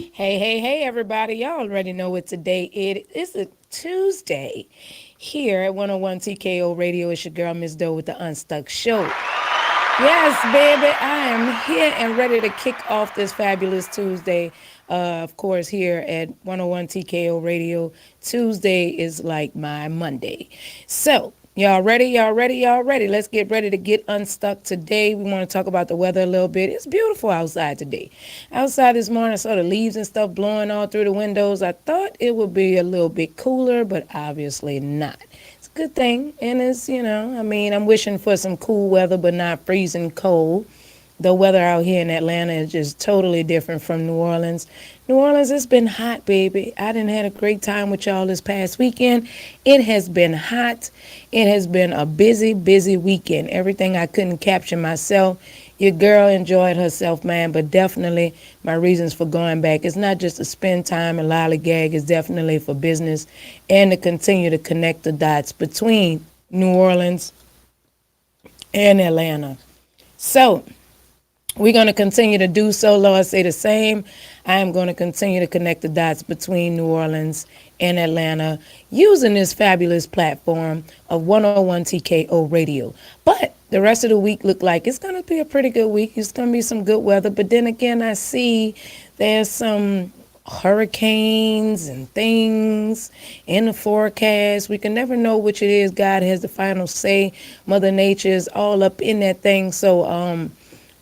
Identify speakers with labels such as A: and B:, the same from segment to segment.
A: Hey, everybody. Y'all already know what today it is. A Tuesday here at 101 TKO Radio. It's your girl, Miss Doe, with the Unstuck Show. Yes, baby, I am here and ready to kick off this fabulous Tuesday. Of course, here at 101 TKO Radio. Tuesday is like my Monday. So, y'all ready? Y'all ready? Y'all ready? Let's get ready to get unstuck today. We want to talk about the weather a little bit. It's beautiful outside today. Outside this morning, I saw the leaves and stuff blowing all through the windows. I thought it would be a little bit cooler, but obviously not. It's a good thing. And I'm wishing for some cool weather, but not freezing cold. The weather out here in Atlanta is just totally different from New Orleans. New Orleans, it's been hot, baby. I didn't had a great time with y'all this past weekend. It has been hot. It has been a busy, busy weekend. Everything I couldn't capture myself. Your girl enjoyed herself, man, but definitely my reasons for going back is not just to spend time and lollygag, it's definitely for business and to continue to connect the dots between New Orleans and Atlanta. So, we're going to continue to do so. Lord, say the same. I am going to continue to connect the dots between New Orleans and Atlanta using this fabulous platform of 101 TKO Radio. But the rest of the week look like it's going to be a pretty good week. It's going to be some good weather. But then again, I see there's some hurricanes and things in the forecast. We can never know which it is. God has the final say. Mother Nature is all up in that thing. So,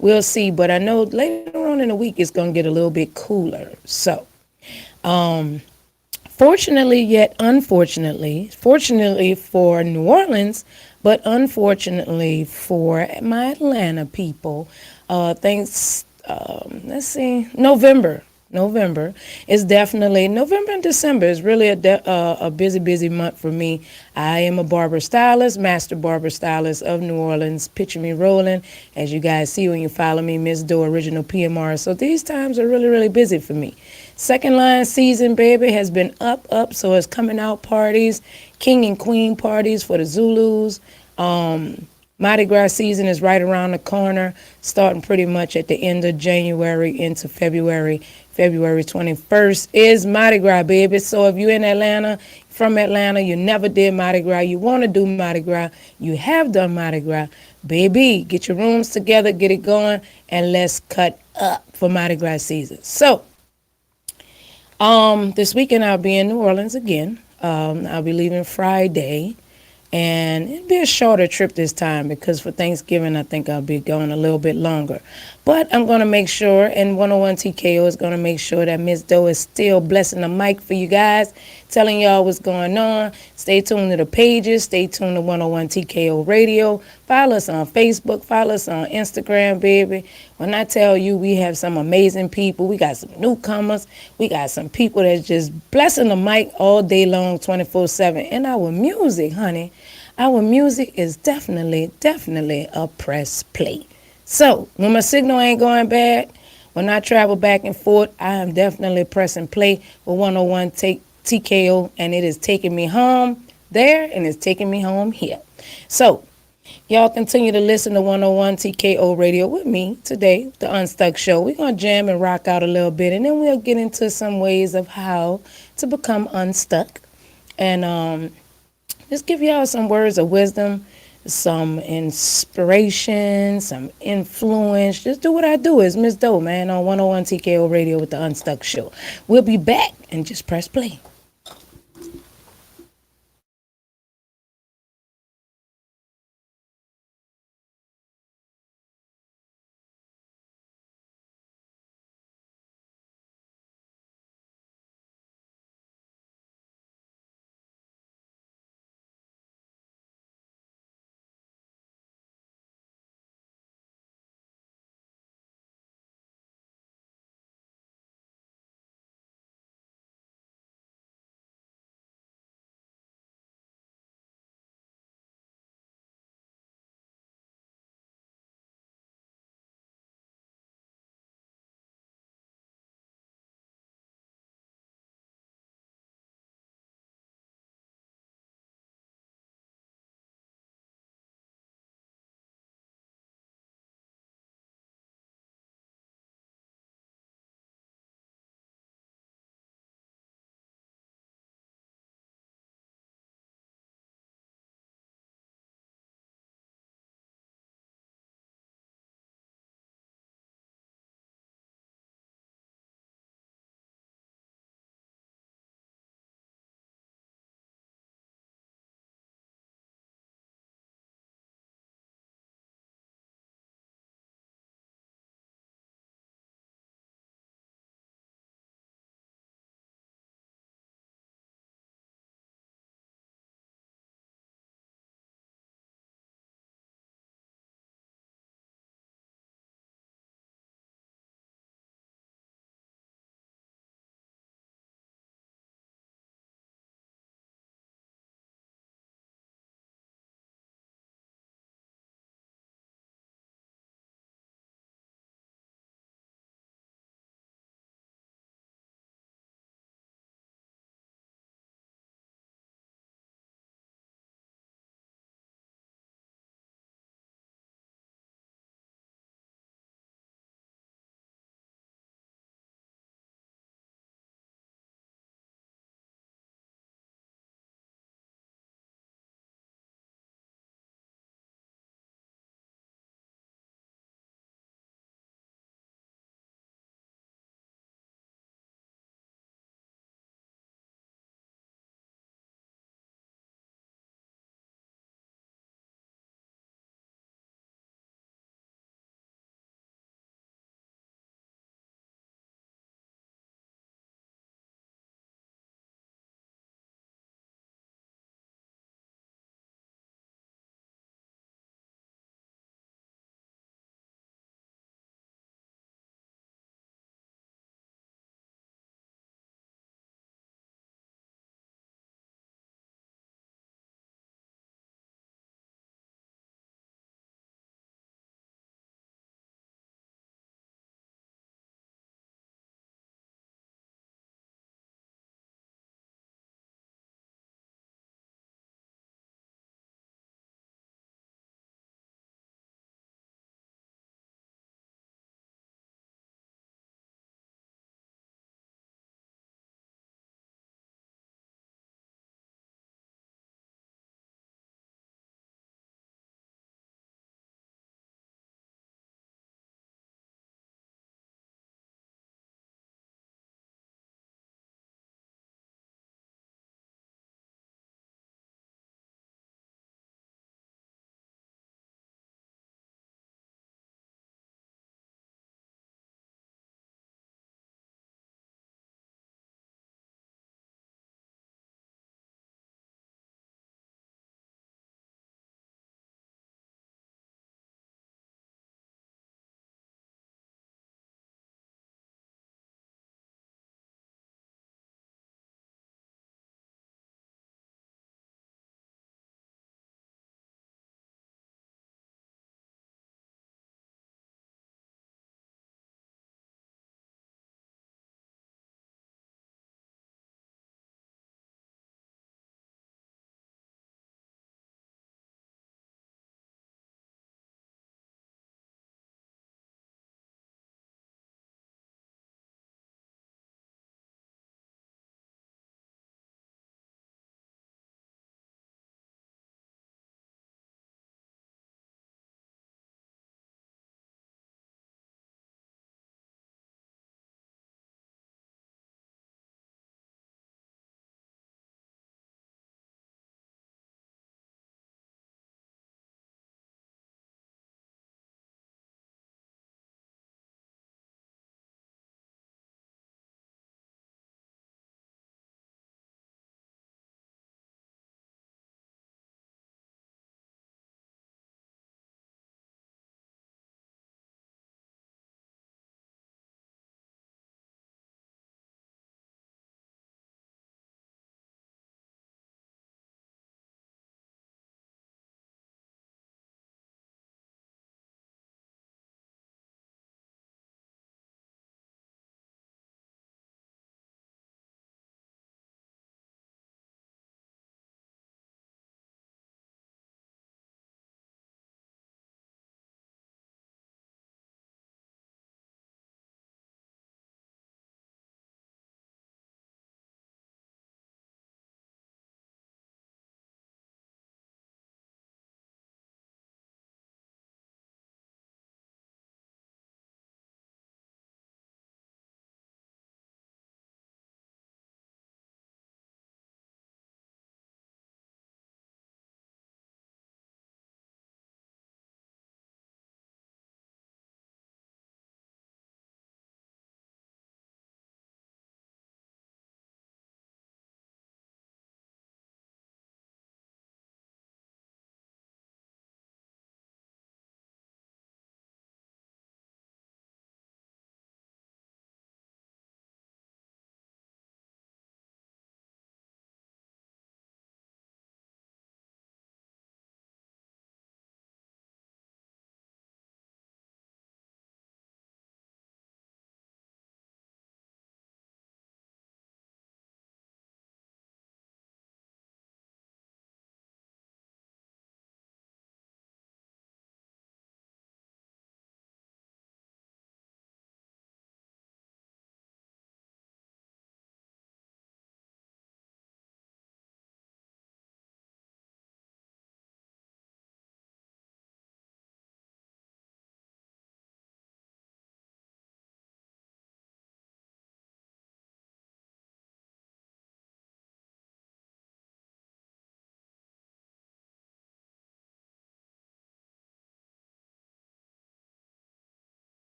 A: we'll see, but I know later on in the week it's going to get a little bit cooler. So, fortunately, yet unfortunately, fortunately for New Orleans, but unfortunately for my Atlanta people, thanks, let's see, November is definitely November and December is really a busy, busy month for me. I am a barber stylist, master barber stylist of New Orleans. Picture me rolling, as you guys see when you follow me, Miss Doe Original PMR. So these times are really, really busy for me. Second line season, baby, has been up. So it's coming out parties, king and queen parties for the Zulus. Mardi Gras season is right around the corner, starting pretty much at the end of January into February. February 21st is Mardi Gras, baby. So if you're in Atlanta, from Atlanta, you never did Mardi Gras, you want to do Mardi Gras, you have done Mardi Gras, baby, get your rooms together, get it going, and let's cut up for Mardi Gras season. So, this weekend I'll be in New Orleans again. I'll be leaving Friday. And it'll be a shorter trip this time because for Thanksgiving, I think I'll be going a little bit longer. But I'm going to make sure, and 101 TKO is going to make sure that Miss Doe is still blessing the mic for you guys, telling y'all what's going on. Stay tuned to the pages. Stay tuned to 101 TKO Radio. Follow us on Facebook. Follow us on Instagram, baby. When I tell you we have some amazing people, we got some newcomers. We got some people that's just blessing the mic all day long, 24/7. And our music, honey. Our music is definitely a press play. So, when my signal ain't going bad, when I travel back and forth, I am definitely pressing play with 101 TKO, and it is taking me home there and it's taking me home here. So, y'all continue to listen to 101 TKO Radio with me today, the Unstuck Show. We're going to jam and rock out a little bit, and then we'll get into some ways of how to become unstuck. And just give y'all some words of wisdom, some inspiration, some influence. Just do what I do. It's Miss Doe, man, on 101 TKO Radio with the Unstuck Show. We'll be back and just press play.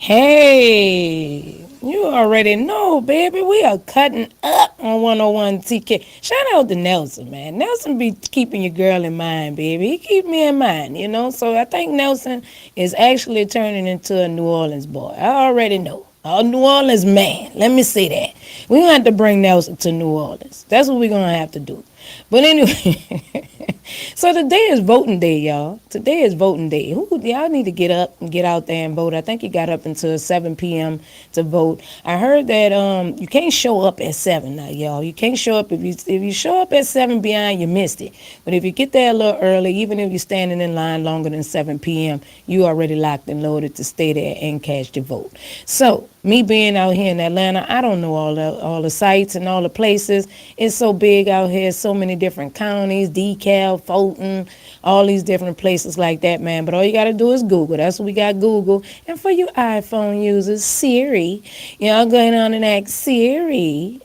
A: Hey, you already know, baby. We are cutting up on 101 TK. Shout out to Nelson, man. Nelson be keeping your girl in mind, baby. He keep me in mind, you know. So I think Nelson is actually turning into a New Orleans boy. I already know. A New Orleans man. Let me say that. We're going to have to bring Nelson to New Orleans. That's what we're going to have to do. But anyway, so today is voting day, y'all. Today is voting day. Y'all need to get up and get out there and vote. I think you got up until 7 p.m. to vote. I heard that you can't show up at 7 now, y'all. You can't show up. If you show up at 7 behind, you missed it. But if you get there a little early, even if you're standing in line longer than 7 p.m., you already locked and loaded to stay there and cast your vote. So me being out here in Atlanta, I don't know all the sites and all the places. It's so big out here, so many different counties, DeKalb, Fulton, all these different places like that, man. But all you got to do is Google. That's what we got, Google. And for you iPhone users, Siri. Y'all going on and ask Siri.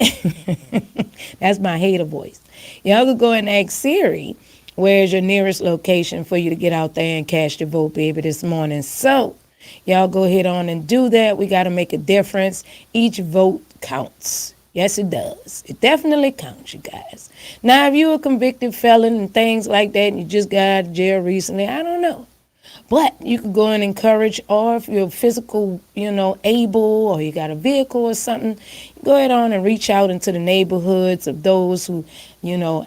A: That's my hater voice. Y'all could go and ask Siri, where's your nearest location for you to get out there and cast your vote, baby, this morning. So y'all go ahead on and do that. We got to make a difference. Each vote counts. Yes, it does. It definitely counts, you guys. Now, if you're a convicted felon and things like that, and you just got out of jail recently, I don't know. But you could go and encourage, or if you're physical, able, or you got a vehicle or something, go ahead on and reach out into the neighborhoods of those who, your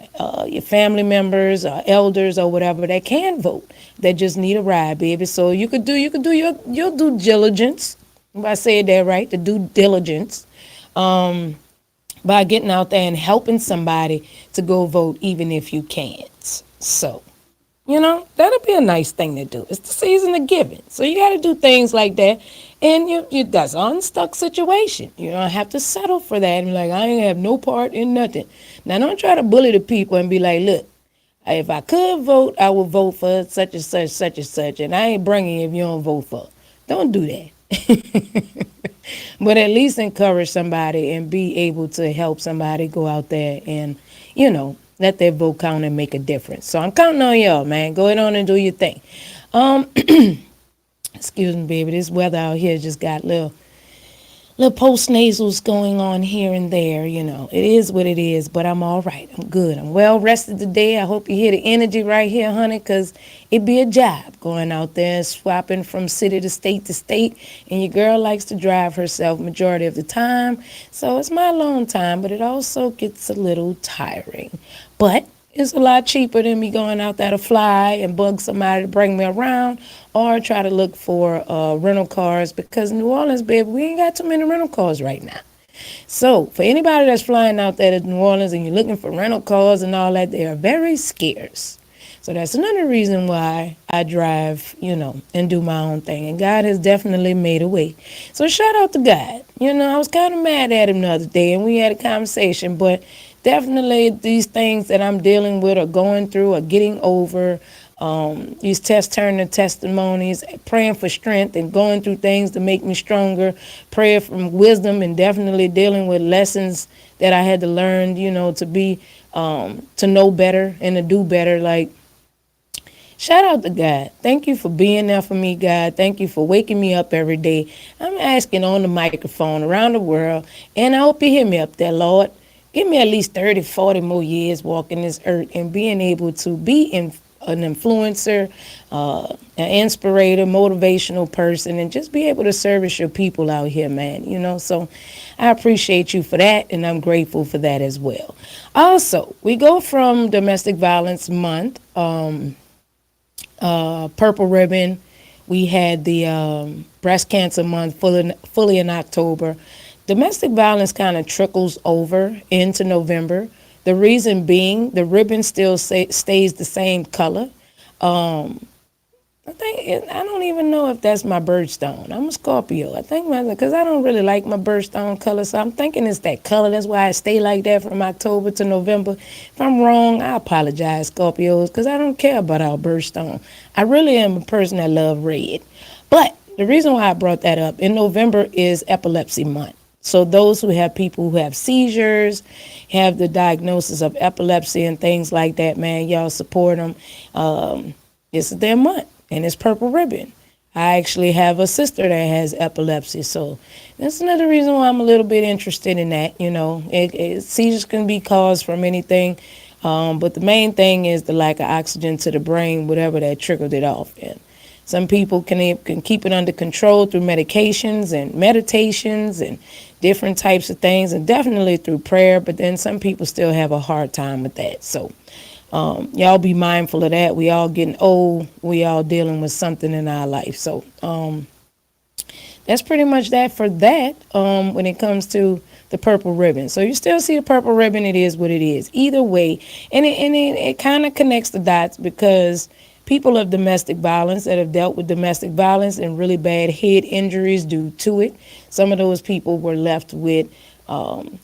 A: family members or elders or whatever that can vote, that just need a ride, baby. So you could do your due diligence, if I said that right, the due diligence, by getting out there and helping somebody to go vote, even if you can't. So, that'll be a nice thing to do. It's the season of giving. So you got to do things like that. And that's an unstuck situation. You don't have to settle for that and be like, I ain't have no part in nothing. Now, don't try to bully the people and be like, look, if I could vote, I would vote for such and such, such and such. And I ain't bringing you if you don't vote for. Don't do that. But at least encourage somebody and be able to help somebody go out there and, let their vote count and make a difference. So I'm counting on y'all, man. Go ahead on and do your thing. Excuse me, baby. This weather out here just got little post nasals going on here and there. It is what it is, but I'm all right. I'm good. I'm well rested today. I hope you hear the energy right here, honey, because it be a job going out there swapping from city to state, and your girl likes to drive herself majority of the time. So it's my alone time, but it also gets a little tiring. But it's a lot cheaper than me going out there to fly and bug somebody to bring me around or try to look for rental cars, because New Orleans, baby, we ain't got too many rental cars right now. So for anybody that's flying out there to New Orleans and you're looking for rental cars and all that, they are very scarce. So that's another reason why I drive, and do my own thing. And God has definitely made a way. So shout out to God. I was kind of mad at him the other day and we had a conversation, but definitely these things that I'm dealing with or going through or getting over, these tests turn to testimonies, praying for strength and going through things to make me stronger, prayer from wisdom, and definitely dealing with lessons that I had to learn, to be, to know better and to do better. Like, shout out to God. Thank you for being there for me, God. Thank you for waking me up every day. I'm asking on the microphone around the world, and I hope you hear me up there, Lord. Give me at least 30, 40 more years walking this earth and being able to be an influencer, an inspirator, motivational person, and just be able to service your people out here, man. So I appreciate you for that, and I'm grateful for that as well. Also, we go from Domestic Violence Month, Purple Ribbon. We had the Breast Cancer Month fully in October. Domestic violence kind of trickles over into November. The reason being, the ribbon still stays the same color. I don't even know if that's my birthstone. I'm a Scorpio. I think because I don't really like my birthstone color, so I'm thinking it's that color. That's why I stay like that from October to November. If I'm wrong, I apologize, Scorpios, because I don't care about our birthstone. I really am a person that love red. But the reason why I brought that up, in November is Epilepsy Month. So those who have people who have seizures, have the diagnosis of epilepsy and things like that, man, y'all support them. It's their month, and it's Purple Ribbon. I actually have a sister that has epilepsy, so that's another reason why I'm a little bit interested in that. Seizures can be caused from anything, but the main thing is the lack of oxygen to the brain, whatever that triggered it off. And some people can keep it under control through medications and meditations and different types of things, and definitely through prayer. But then some people still have a hard time with that. So y'all be mindful of that. We all getting old. We all dealing with something in our life. So that's pretty much that for that when it comes to the purple ribbon. So you still see the purple ribbon. It is what it is. Either way. And it kind of connects the dots because people of domestic violence that have dealt with domestic violence and really bad head injuries due to it, some of those people were left with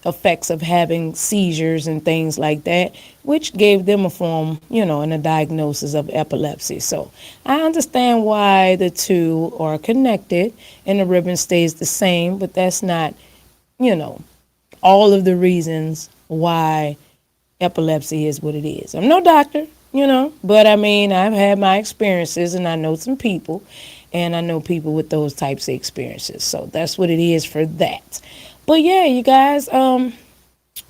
A: effects of having seizures and things like that, which gave them a form, and a diagnosis of epilepsy. So I understand why the two are connected and the ribbon stays the same, but that's not, all of the reasons why epilepsy is what it is. I'm no doctor, but I mean, I've had my experiences and I know some people and I know people with those types of experiences. So that's what it is for that. But yeah, you guys,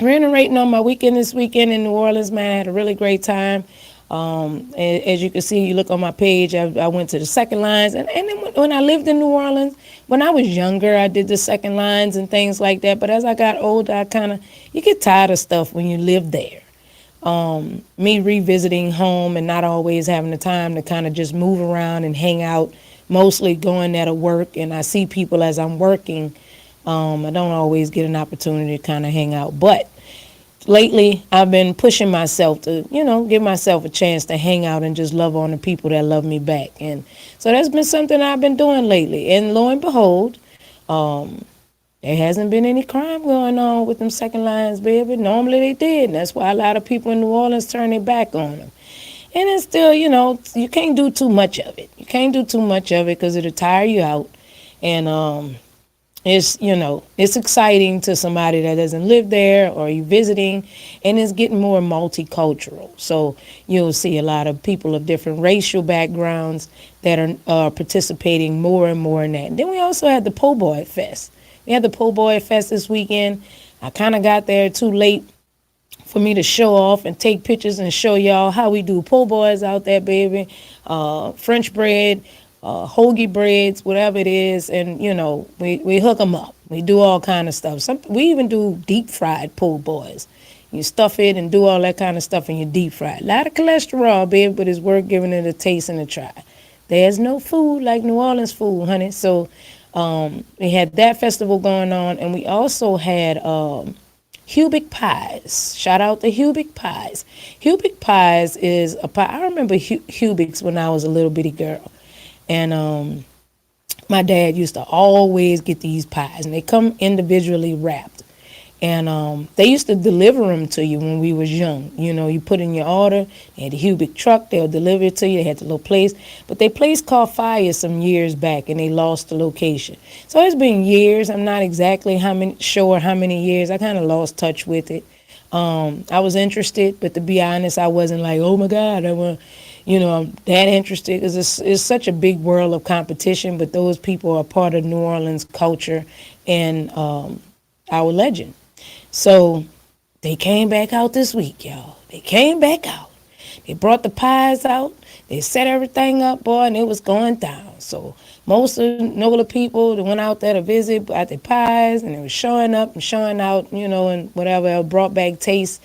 A: reiterating on my weekend this weekend in New Orleans, man, I had a really great time. As you can see, you look on my page, I went to the second lines. And then when I lived in New Orleans, when I was younger, I did the second lines and things like that. But as I got older, you get tired of stuff when you live there. Me revisiting home and not always having the time to kind of just move around and hang out, mostly going there to work. And I see people as I'm working. I don't always get an opportunity to kind of hang out. But lately, I've been pushing myself to, give myself a chance to hang out and just love on the people that love me back. And so that's been something I've been doing lately. And lo and behold, there hasn't been any crime going on with them second lines, baby. Normally they did. And that's why a lot of people in New Orleans turn their back on them. And it's still, you can't do too much of it. You can't do too much of it because it'll tire you out. And it's exciting to somebody that doesn't live there or you visiting, and it's getting more multicultural. So you'll see a lot of people of different racial backgrounds that are participating more and more in that. And then we also had the Po' Boy Fest. We had the Po' Boy Fest this weekend. I kind of got there too late for me to show off and take pictures and show y'all how we do po' boys out there, baby. French bread, hoagie breads, whatever it is, and we hook them up. We do all kind of stuff. We even do deep fried po' boys. You stuff it and do all that kind of stuff, and you deep fry it. A lot of cholesterol, baby, but it's worth giving it a taste and a try. There's no food like New Orleans food, honey. So we had that festival going on, and we also had Hubic Pies. Shout out to Hubic Pies. Hubic Pies is a pie. I remember Hubics when I was a little bitty girl. And my dad used to always get these pies, and they come individually wrapped. And they used to deliver them to you when we was young. You put in your order, they had a Hubic truck, they'll deliver it to you. They had the little place. But their place caught fire some years back, and they lost the location. So it's been years. I'm not exactly sure how many years. I kind of lost touch with it. I was interested, but to be honest, I wasn't like, oh, my God, I'm that interested, because it's such a big world of competition, but those people are part of New Orleans culture and our legend. So they came back out this week, y'all. They came back out. They brought the pies out. They set everything up, boy, and it was going down. So most of the NOLA people that went out there to visit got their pies, and they were showing up and showing out, and whatever, brought back tastes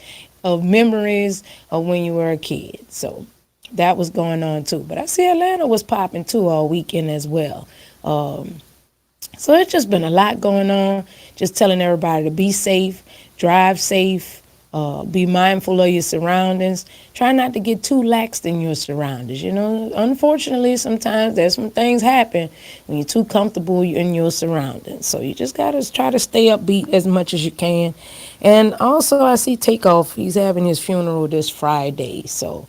A: of memories of when you were a kid. So that was going on too. But I see Atlanta was popping too all weekend as well. So it's just been a lot going on. Just telling everybody to be safe, drive safe, be mindful of your surroundings. Try not to get too laxed in your surroundings. Unfortunately, sometimes there's some things happen when you're too comfortable in your surroundings. So you just got to try to stay upbeat as much as you can. And also, I see Takeoff. He's having his funeral this Friday. So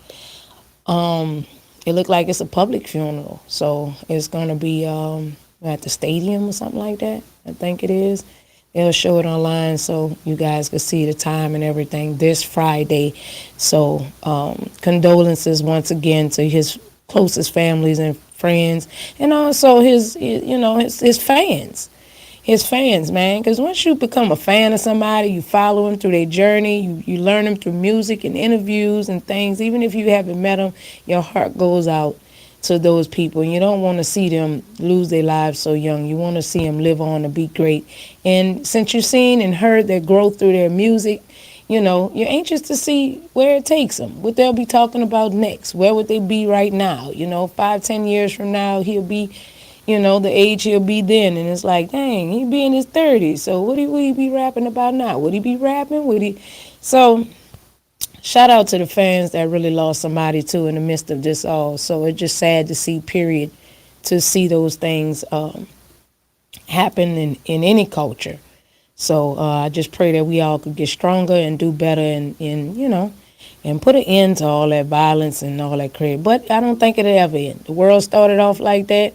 A: it looked like it's a public funeral. So it's going to be at the stadium or something like that. I think it is. They'll show it online so you guys can see the time and everything this Friday. So condolences once again to his closest families and friends, and also his fans. His fans, man, because once you become a fan of somebody, you follow them through their journey, you learn them through music and interviews and things. Even if you haven't met them, your heart goes out to those people. And you don't want to see them lose their lives so young. You want to see them live on and be great. And since you've seen and heard their growth through their music, you're anxious to see where it takes them, what they'll be talking about next. Where would they be right now? 5, 10 years from now, he'll be, the age he'll be then. And it's like, dang, he'd be in his 30s. So what would he be rapping about now? Would he be rapping? So shout out to the fans that really lost somebody too in the midst of this all. So it's just sad to see, period, to see those things happen in any culture. So I just pray that we all could get stronger and do better and put an end to all that violence and all that crazy. But I don't think it'll ever end. The world started off like that.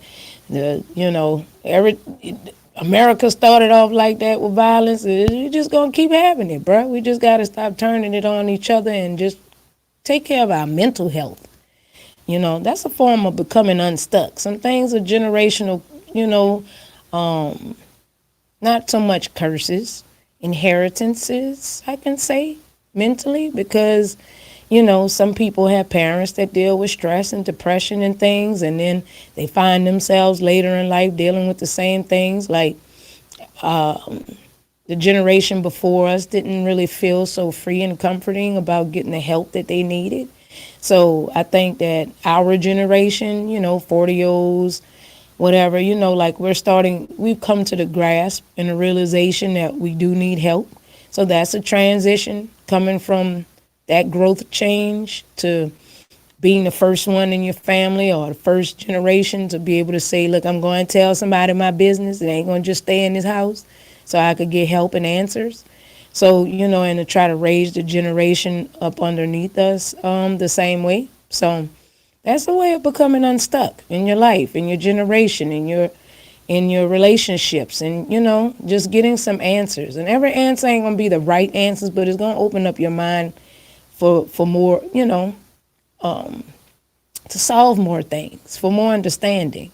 A: America started off like that with violence. We're just going to keep having it, bro. We just got to stop turning it on each other and just take care of our mental health. That's a form of becoming unstuck. Some things are generational, not so much curses, inheritances, I can say, mentally, because, some people have parents that deal with stress and depression and things, and then they find themselves later in life dealing with the same things. Like the generation before us didn't really feel so free and comforting about getting the help that they needed. So I think that our generation, 40-year-olds, whatever, like we've come to the grasp and the realization that we do need help. So that's a transition coming from that growth change to being the first one in your family or the first generation to be able to say, look, I'm going to tell somebody my business. It ain't going to just stay in this house so I could get help and answers. So, and to try to raise the generation up underneath us the same way. So that's a way of becoming unstuck in your life, in your generation, in your relationships, and just getting some answers. And every answer ain't gonna be the right answers, but it's gonna open up your mind for more, to solve more things, for more understanding,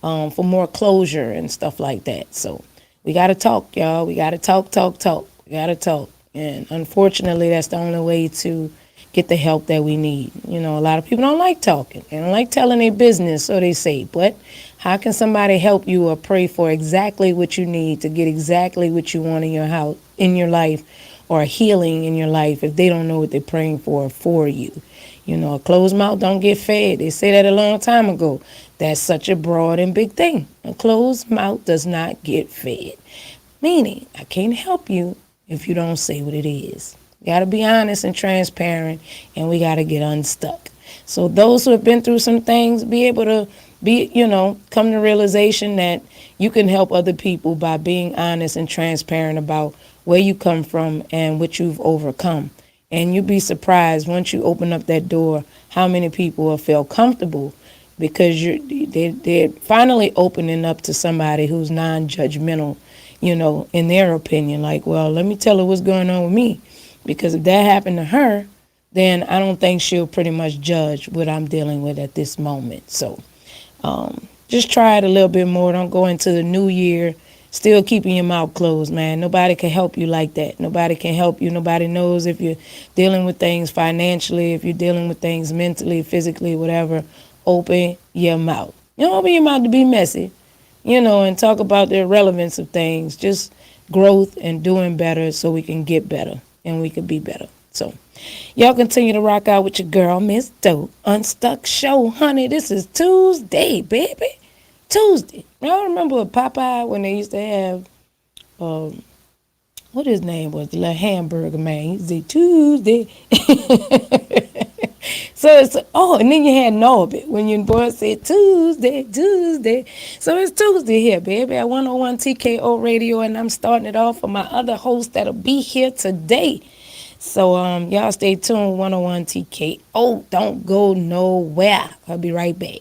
A: for more closure and stuff like that. So we gotta talk, y'all. We gotta talk, talk, talk. We gotta talk. And unfortunately, that's the only way to get the help that we need. A lot of people don't like talking. They don't like telling their business, so they say. But how can somebody help you or pray for exactly what you need to get exactly what you want in your house, in your life, or healing in your life if they don't know what they're praying for you? A closed mouth don't get fed. They say that a long time ago. That's such a broad and big thing. A closed mouth does not get fed. Meaning, I can't help you if you don't say what it is. You got to be honest and transparent, and we got to get unstuck. So those who have been through some things, be able to come to realization that you can help other people by being honest and transparent about where you come from and what you've overcome. And you'd be surprised once you open up that door how many people will feel comfortable because they're finally opening up to somebody who's non-judgmental, in their opinion. Like, well, let me tell her what's going on with me. Because if that happened to her, then I don't think she'll pretty much judge what I'm dealing with at this moment. So just try it a little bit more. Don't go into the new year still keeping your mouth closed, man. Nobody can help you like that. Nobody can help you. Nobody knows if you're dealing with things financially, if you're dealing with things mentally, physically, whatever. Open your mouth. You don't open your mouth to be messy, and talk about the irrelevance of things. Just growth and doing better so we can get better and we can be better. So y'all continue to rock out with your girl, Miss Dope. Unstuck Show, honey. This is Tuesday, baby. Tuesday. Y'all remember Popeye when they used to have, what his name was, the little hamburger man. He said Tuesday. So and then you had Norbit when your boy said Tuesday, Tuesday. So it's Tuesday here, baby, at 101 TKO Radio, and I'm starting it off for my other host that'll be here today. So y'all stay tuned, 101 TKO. Don't go nowhere. I'll be right back.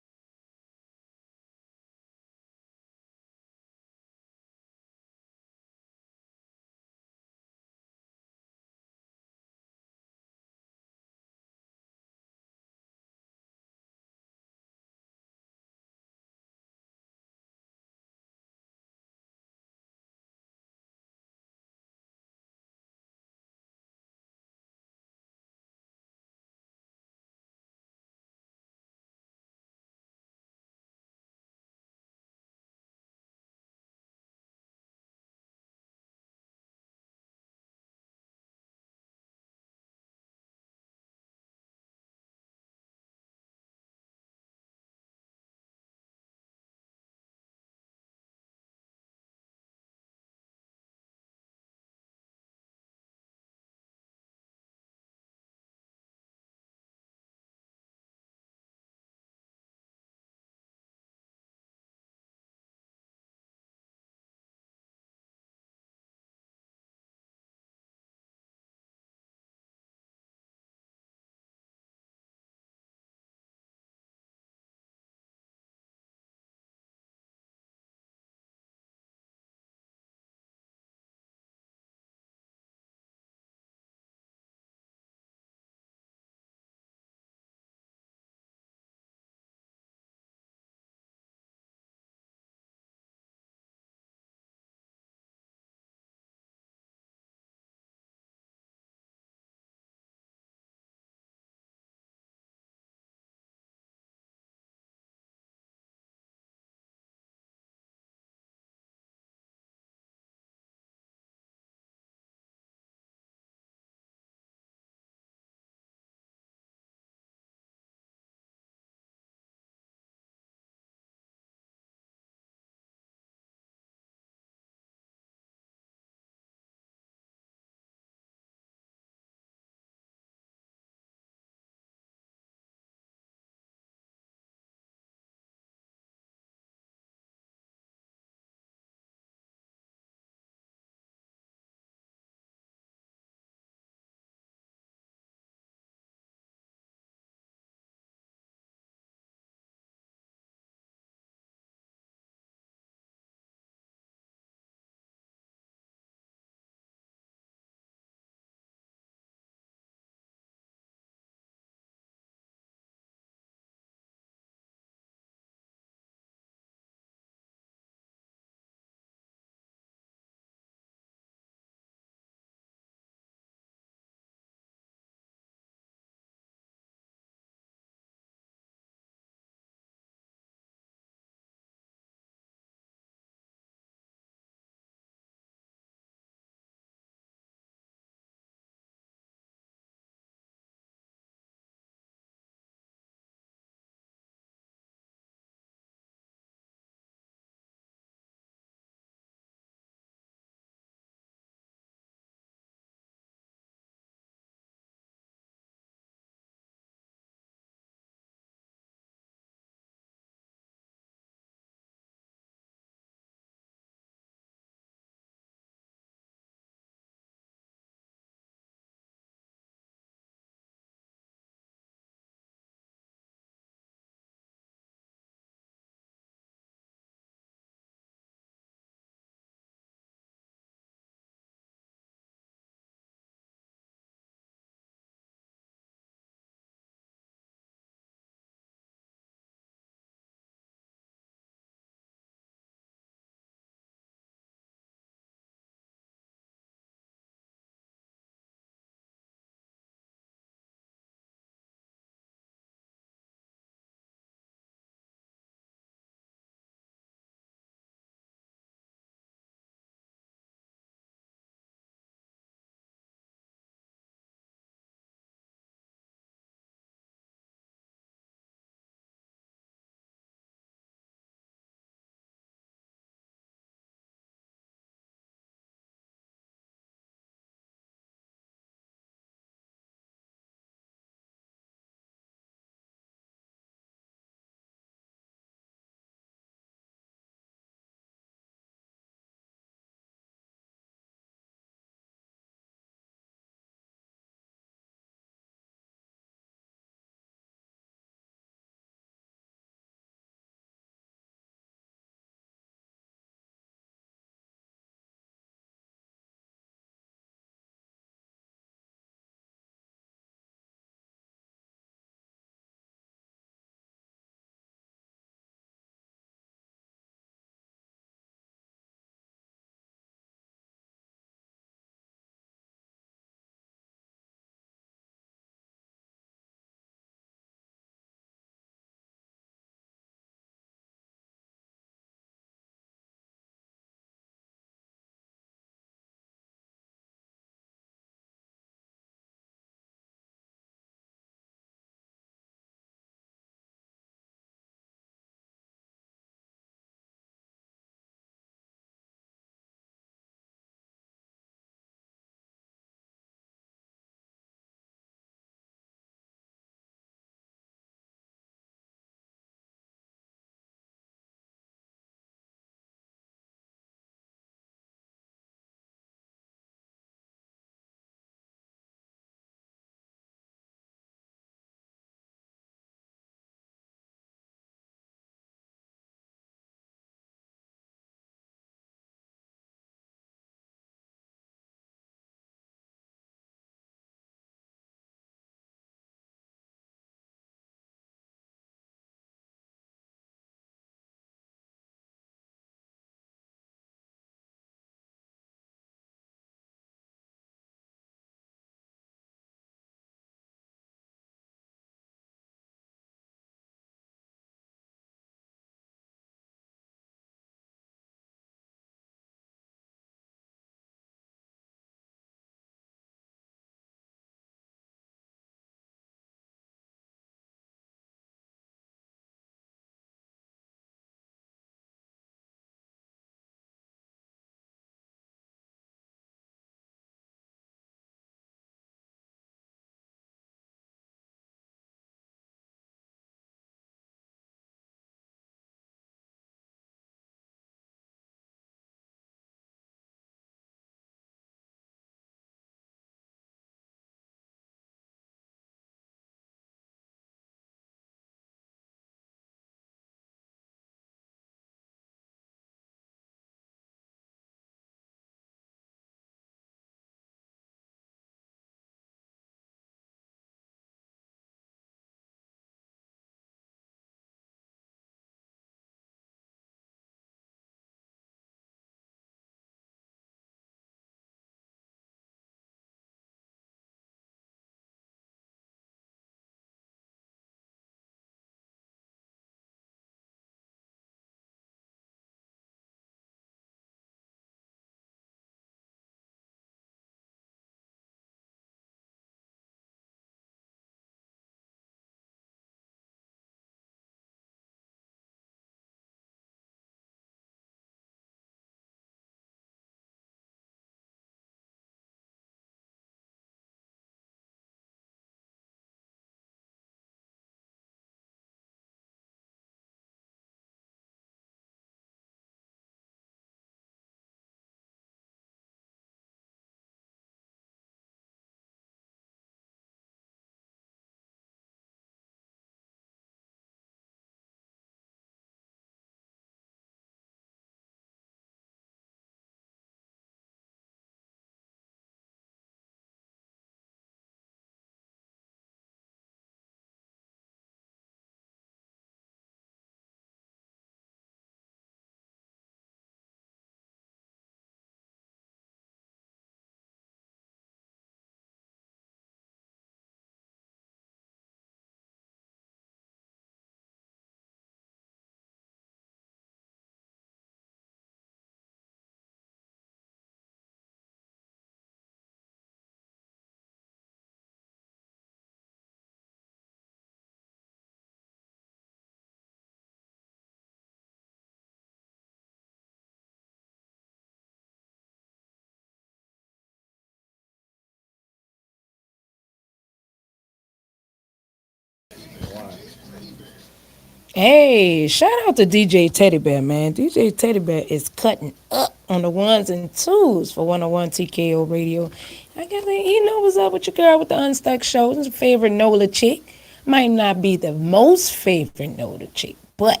A: Hey, shout out to DJ Teddy Bear, man. DJ Teddy Bear is cutting up on the ones and twos for 101 TKO Radio. I guess he know what's up with your girl with the Unstuck show. His favorite Nola chick. Might not be the most favorite Nola chick, but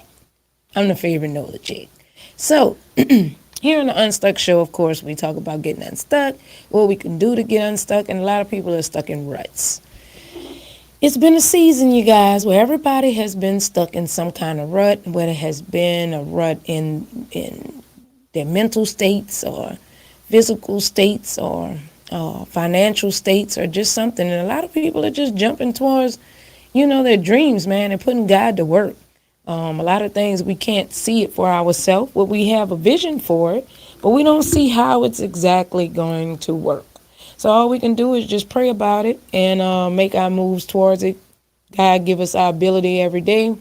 A: I'm the favorite Nola chick. So, here on the Unstuck show, of course, we talk about getting unstuck, what we can do to get unstuck, and a lot of people are stuck in ruts. It's been a season, you guys, where everybody has been stuck in some kind of rut, whether it has been a rut in their mental states or physical states or financial states or just something. And a lot of people are just jumping towards, their dreams, man, and putting God to work. A lot of things we can't see it for ourselves, but we have a vision for it, but we don't see how it's exactly going to work. So all we can do is just pray about it and make our moves towards it. God give us our ability every day.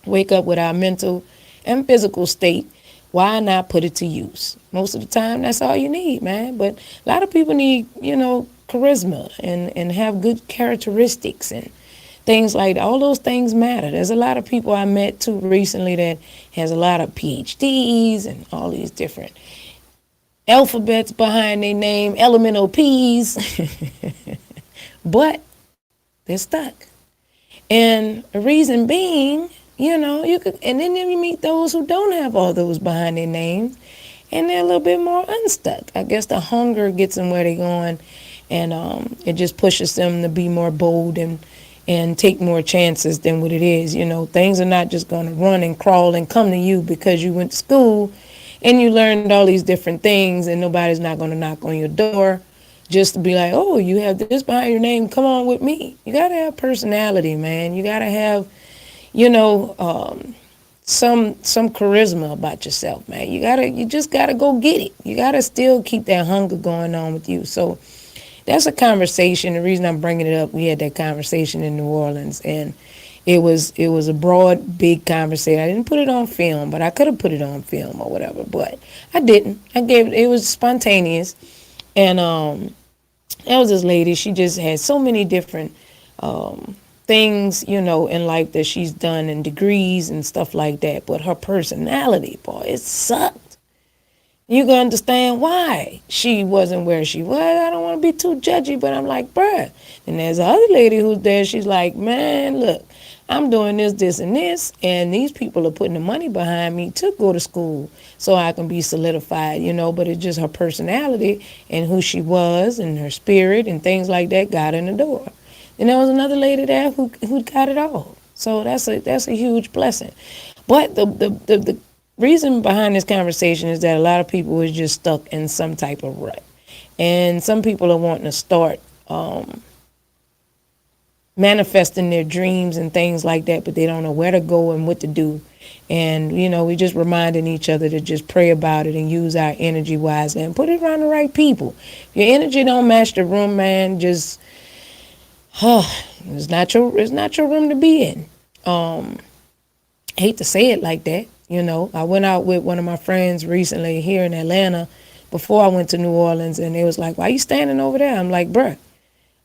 A: Wake up with our mental and physical state. Why not put it to use? Most of the time, that's all you need, man. But a lot of people need, charisma and have good characteristics and things like that. All those things matter. There's a lot of people I met too recently that has a lot of PhDs and all these different alphabets behind their name, elemental P's, but they're stuck. And the reason being, you could, and then you meet those who don't have all those behind their names, and they're a little bit more unstuck. I guess the hunger gets them where they're going, and it just pushes them to be more bold and take more chances than what it is. Things are not just going to run and crawl and come to you because you went to school and you learned all these different things, and nobody's not going to knock on your door just to be like, oh, you have this behind your name, come on with me. You got to have personality, man. You got to have, some charisma about yourself, man. You just got to go get it. You got to still keep that hunger going on with you. So that's a conversation. The reason I'm bringing it up, we had that conversation in New Orleans, and it was a broad, big conversation. I didn't put it on film, but I could have put it on film or whatever, but I didn't. It was spontaneous. And that was this lady. She just had so many different things, in life that she's done and degrees and stuff like that. But her personality, boy, it sucked. You can understand why she wasn't where she was. I don't want to be too judgy, but I'm like, bruh. And there's another lady who's there. She's like, man, look, I'm doing this, and this, and these people are putting the money behind me to go to school so I can be solidified, but it's just her personality and who she was and her spirit and things like that got in the door. And there was another lady there who got it all. So that's a huge blessing. But the reason behind this conversation is that a lot of people is just stuck in some type of rut. And some people are wanting to start manifesting their dreams and things like that, but they don't know where to go and what to do. And, we just reminding each other to just pray about it and use our energy wisely and put it around the right people. If your energy don't match the room, man, just, it's not your room to be in. I hate to say it like that. I went out with one of my friends recently here in Atlanta before I went to New Orleans, and they was like, why you standing over there? I'm like, bruh,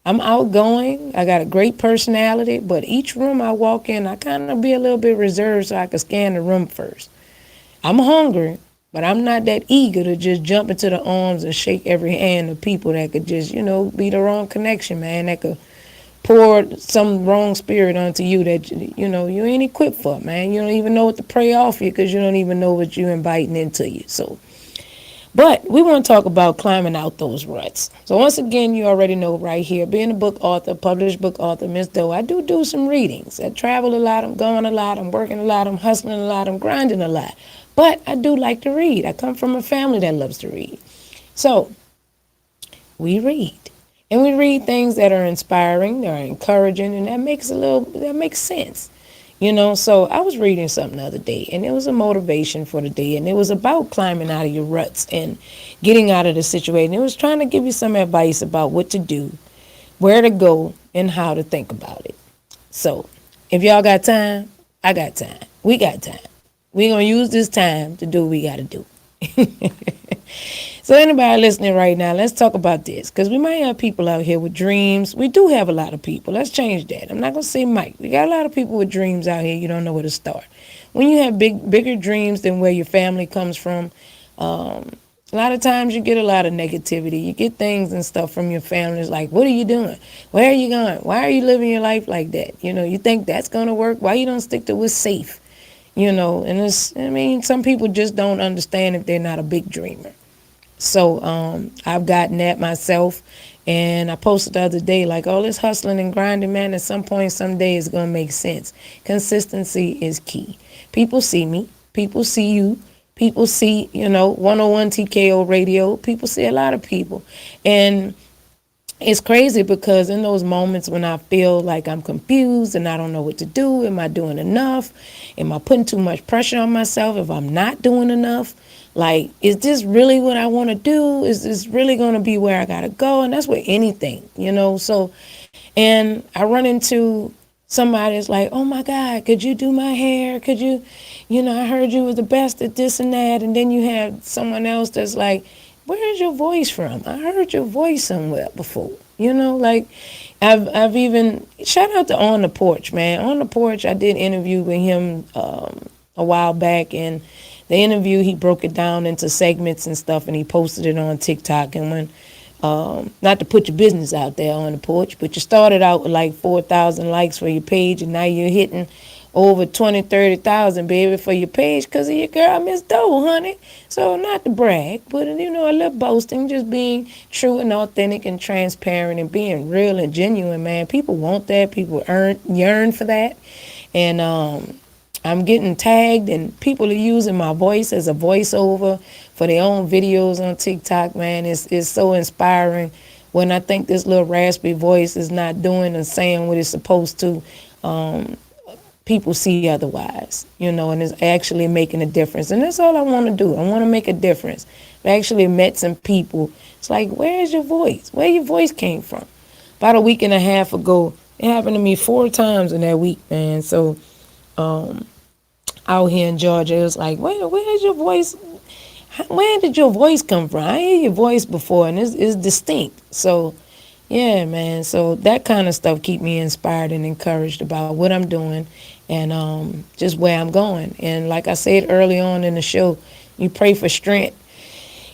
A: I'm outgoing. I got a great personality, but each room I walk in, I kind of be a little bit reserved so I can scan the room first. I'm hungry, but I'm not that eager to just jump into the arms and shake every hand of people that could just, be the wrong connection, man. That could pour some wrong spirit onto you that, you ain't equipped for, man. You don't even know what to pray off you because you don't even know what you're inviting into you. So, but we want to talk about climbing out those ruts. So once again, you already know right here, being a book author, published book author, Miss Doe, I do some readings. I travel a lot, I'm going a lot, I'm working a lot, I'm hustling a lot, I'm grinding a lot. But I do like to read. I come from a family that loves to read. So we read. And we read things that are inspiring, that are encouraging, and that makes sense. So I was reading something the other day, and it was a motivation for the day, and it was about climbing out of your ruts and getting out of the situation. It was trying to give you some advice about what to do, where to go, and how to think about it. So if y'all got time, I got time. We got time. We're going to use this time to do what we got to do. So anybody listening right now, let's talk about this, because we might have people out here with dreams. We do have a lot of people. Let's change that. I'm not gonna say Mike. We got a lot of people with dreams out here. You don't know where to start. When you have bigger dreams than where your family comes from, a lot of times you get a lot of negativity. You get things and stuff from your family. It's like, what are you doing? Where are you going? Why are you living your life like that? You think that's gonna work? Why you don't stick to what's safe? And some people just don't understand if they're not a big dreamer. So I've gotten that myself. And I posted the other day, like, all this hustling and grinding, man, at some point, someday it's going to make sense. Consistency is key. People see me. People see you. People see, 101 TKO radio. People see a lot of people. And it's crazy because in those moments when I feel like I'm confused and I don't know what to do, am I doing enough? Am I putting too much pressure on myself if I'm not doing enough? Like, is this really what I want to do? Is this really going to be where I got to go? And that's with anything. So, and I run into somebody that's like, oh my God, could you do my hair? Could you, I heard you was the best at this and that. And then you have someone else that's like, where is your voice from? I heard your voice somewhere before. Like I've even, shout out to On the Porch, man. On the Porch, I did interview with him a while back, and the interview, he broke it down into segments and stuff, and he posted it on TikTok. And when, not to put your business out there on the porch, but you started out with like 4,000 likes for your page, and now you're hitting over 20, 30,000, baby, for your page because of your girl, Miss Doe, honey. So not to brag, but, a little boasting, just being true and authentic and transparent and being real and genuine, man. People want that. People yearn for that. And I'm getting tagged, and people are using my voice as a voiceover for their own videos on TikTok, man. It's so inspiring when I think this little raspy voice is not doing and saying what it's supposed to. People see otherwise, and it's actually making a difference. And that's all I want to do. I want to make a difference. I actually met some people. It's like, where's your voice? Where your voice came from? About a week and a half ago, it happened to me 4 times in that week, man. So out here in Georgia, it was like, where's your voice? Where did your voice come from? I hear your voice before, and it's distinct. So, yeah, man. So that kind of stuff keep me inspired and encouraged about what I'm doing and just where I'm going. And like I said early on in the show, you pray for strength.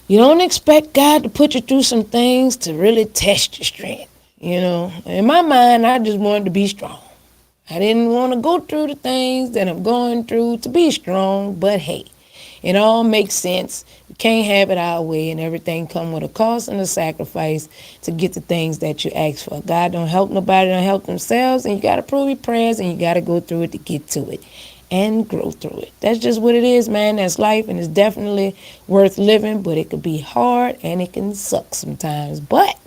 A: You don't expect God to put you through some things to really test your strength. In my mind, I just wanted to be strong. I didn't want to go through the things that I'm going through to be strong, but hey, it all makes sense. We can't have it our way, and everything come with a cost and a sacrifice to get the things that you ask for. God don't help nobody, don't help themselves, and you got to prove your prayers, and you got to go through it to get to it and grow through it. That's just what it is, man. That's life, and it's definitely worth living, but it could be hard, and it can suck sometimes. But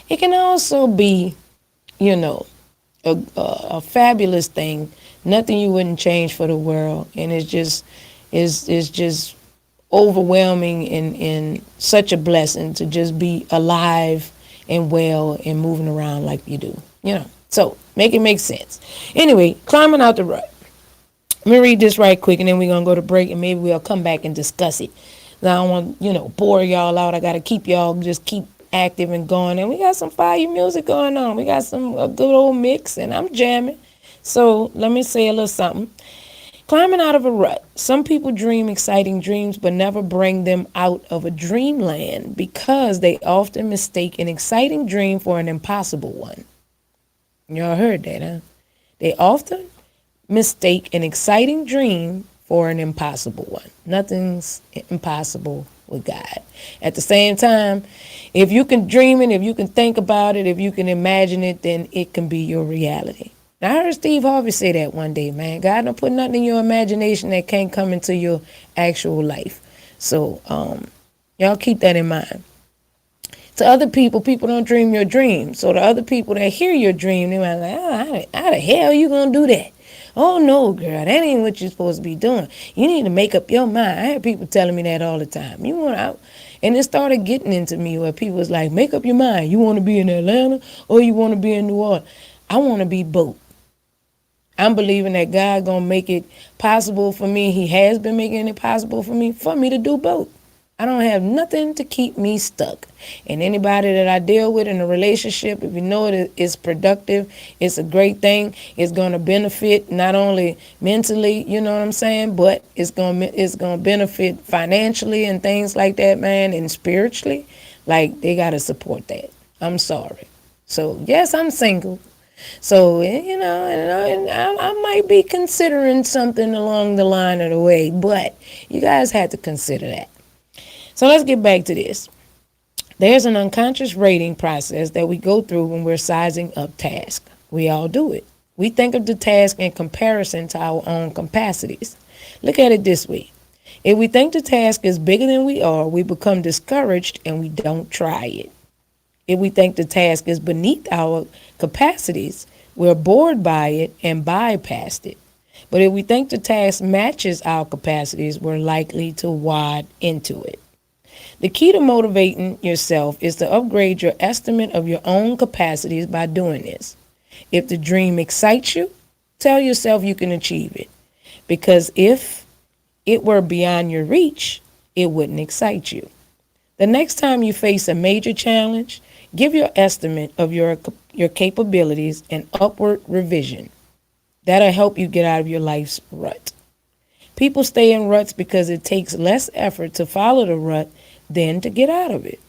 A: it can also be, a fabulous thing, nothing you wouldn't change for the world, and it's just overwhelming and such a blessing to just be alive and well and moving around like you do, so make it make sense. Anyway, climbing out the rut. Let me read this right quick, and then we're gonna go to break, and maybe we'll come back and discuss it. Now, I don't want bore y'all out. I gotta keep y'all just keep active and going, and we got some fire music going on. We got a good old mix, and I'm jamming. So let me say a little something. Climbing out of a rut. Some people dream exciting dreams but never bring them out of a dreamland because they often mistake an exciting dream for an impossible one. Y'all heard that, huh? They often mistake an exciting dream for an impossible one. Nothing's impossible with God. At the same time, if you can dream it, if you can think about it, if you can imagine it, then it can be your reality. Now, I heard Steve Harvey say that one day, man. God don't put nothing in your imagination that can't come into your actual life. So, y'all keep that in mind. To other people don't dream your dream. So the other people that hear your dream, they might like, how the hell you gonna do that? Oh, no, girl, that ain't what you're supposed to be doing. You need to make up your mind. I had people telling me that all the time. And it started getting into me where people was like, make up your mind. You want to be in Atlanta or you want to be in New Orleans? I want to be both. I'm believing that God going to make it possible for me. He has been making it possible for me to do both. I don't have nothing to keep me stuck. And anybody that I deal with in a relationship, if you know it is productive, it's a great thing. It's going to benefit not only mentally, you know what I'm saying, but it's going to benefit financially and things like that, man, and spiritually. Like, they got to support that. I'm sorry. So, yes, I'm single. So, and I might be considering something along the line of the way, but you guys had to consider that. So let's get back to this. There's an unconscious rating process that we go through when we're sizing up tasks. We all do it. We think of the task in comparison to our own capacities. Look at it this way. If we think the task is bigger than we are, we become discouraged and we don't try it. If we think the task is beneath our capacities, we're bored by it and bypass it. But if we think the task matches our capacities, we're likely to wade into it. The key to motivating yourself is to upgrade your estimate of your own capacities by doing this. If the dream excites you, tell yourself you can achieve it. Because if it were beyond your reach, it wouldn't excite you. The next time you face a major challenge, give your estimate of your capabilities an upward revision. That'll help you get out of your life's rut. People stay in ruts because it takes less effort to follow the rut than to get out of it.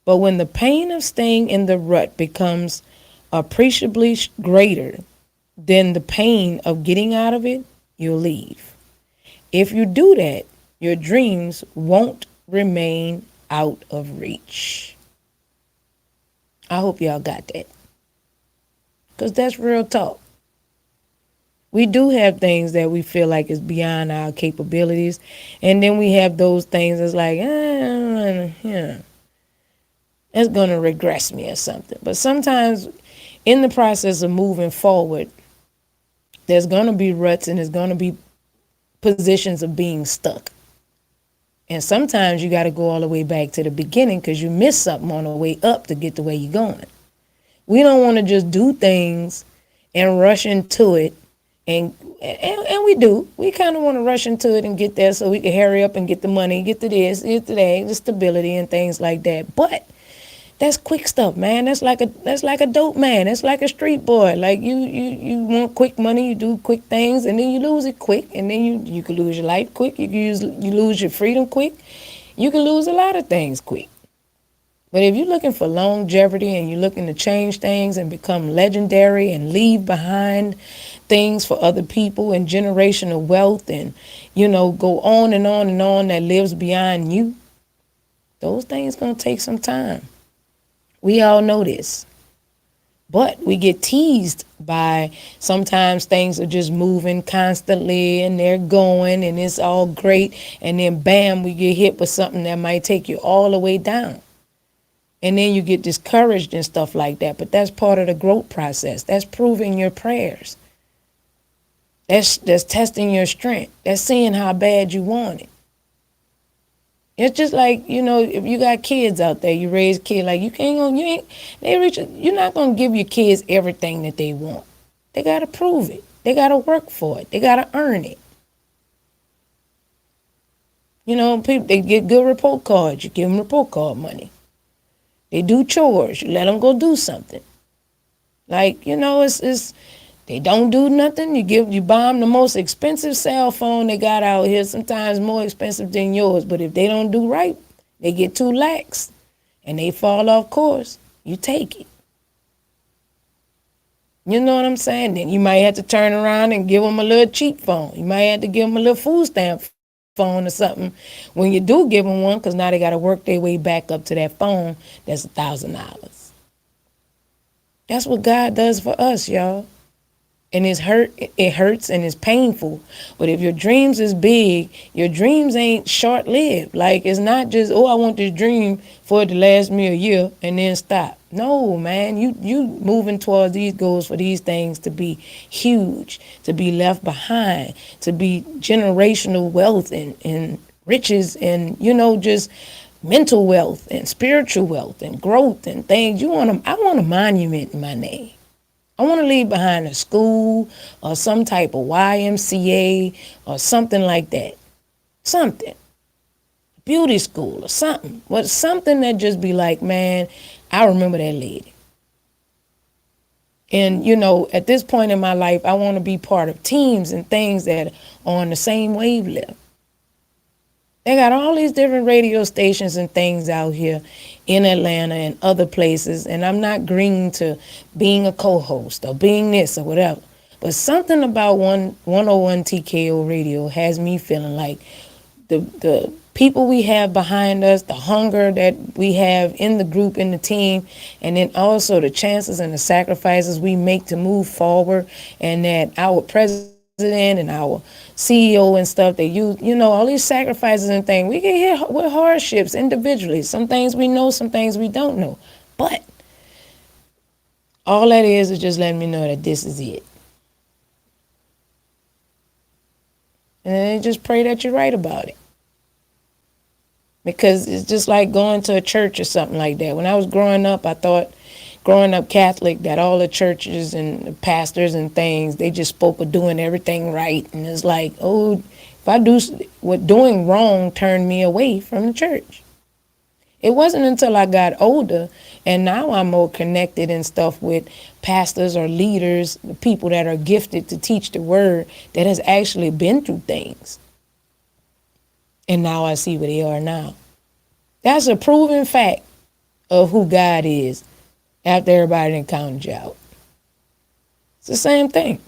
A: But when the pain of staying in the rut becomes appreciably greater than the pain of getting out of it, you'll leave. If you do that, your dreams won't remain out of reach. I hope y'all got that. Because that's real talk. We do have things that we feel like is beyond our capabilities. And then we have those things that's like, it's going to regress me or something. But sometimes in the process of moving forward, there's going to be ruts and there's going to be positions of being stuck. And sometimes you got to go all the way back to the beginning because you missed something on the way up to get the way you're going. We don't want to just do things and rush into it. And we do. We kind of want to rush into it and get there so we can hurry up and get the money, get to this, get to that, the stability and things like that. But that's quick stuff, man. That's like a dope man. That's like a street boy. Like you want quick money, you do quick things, and then you lose it quick, and then you can lose your life quick. You lose your freedom quick. You can lose a lot of things quick. But if you're looking for longevity and you're looking to change things and become legendary and leave behind things for other people and generational wealth and, go on and on and on that lives beyond you, those things going to take some time. We all know this. But we get teased by sometimes things are just moving constantly and they're going and it's all great. And then bam, we get hit with something that might take you all the way down. And then you get discouraged and stuff like that. But that's part of the growth process. That's proving your prayers. That's testing your strength. That's seeing how bad you want it. It's just like, if you got kids out there, you raise kids, like you're not going to give your kids everything that they want. They got to prove it. They got to work for it. They got to earn it. People, they get good report cards. You give them report card money. They do chores. You let them go do something. Like, it's they don't do nothing. You buy them the most expensive cell phone they got out here, sometimes more expensive than yours. But if they don't do right, they get too lax and they fall off course. You take it. You know what I'm saying? Then you might have to turn around and give them a little cheap phone. You might have to give them a little food stamp phone or something when you do give them one, because now they got to work their way back up to that phone that's $1,000. That's what God does for us, y'all. And it hurts and it's painful. But if your dreams is big, your dreams ain't short-lived. Like, it's not just, I want this dream for it to last me a year and then stop. No, man, you moving towards these goals for these things to be huge, to be left behind, to be generational wealth and riches and, just mental wealth and spiritual wealth and growth and things. I want a monument in my name. I want to leave behind a school or some type of YMCA or something like that. Something. beauty school or something. What something that just be like, man, I remember that lady. And at this point in my life, I want to be part of teams and things that are on the same wavelength. They got all these different radio stations and things out here in Atlanta and other places. And I'm not green to being a co-host or being this or whatever. But something about 101 TKO radio has me feeling like the people we have behind us, the hunger that we have in the group, in the team, and then also the chances and the sacrifices we make to move forward, and that our president and our CEO and stuff, they use, all these sacrifices and things. We get hit with hardships individually. Some things we know, some things we don't know. But all that is just letting me know that this is it. And then just pray that you're right about it. Because it's just like going to a church or something like that. When I was growing up, I thought, growing up Catholic, that all the churches and the pastors and things, they just spoke of doing everything right. And it's like, oh, if I do what doing wrong turned me away from the church. It wasn't until I got older and now I'm more connected and stuff with pastors or leaders, the people that are gifted to teach the word, that has actually been through things. And now I see where they are now. That's a proven fact of who God is after everybody done counted you out. It's the same thing.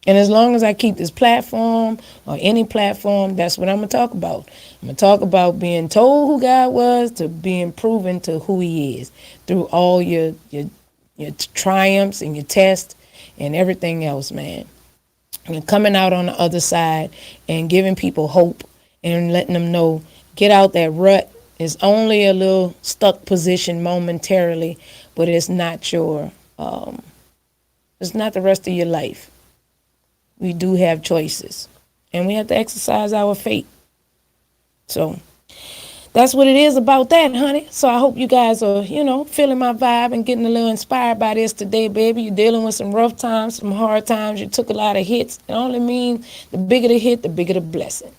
A: And as long as I keep this platform or any platform, that's what I'm going to talk about. I'm going to talk about being told who God was to being proven to who he is through all your triumphs and your tests and everything else, man. And coming out on the other side and giving people hope and letting them know, get out that rut. It's only a little stuck position momentarily, but it's not it's not the rest of your life. We do have choices, and we have to exercise our fate. So that's what it is about that, honey. So I hope you guys are, feeling my vibe and getting a little inspired by this today, baby. You're dealing with some rough times, some hard times. You took a lot of hits. It only means the bigger the hit, the bigger the blessing.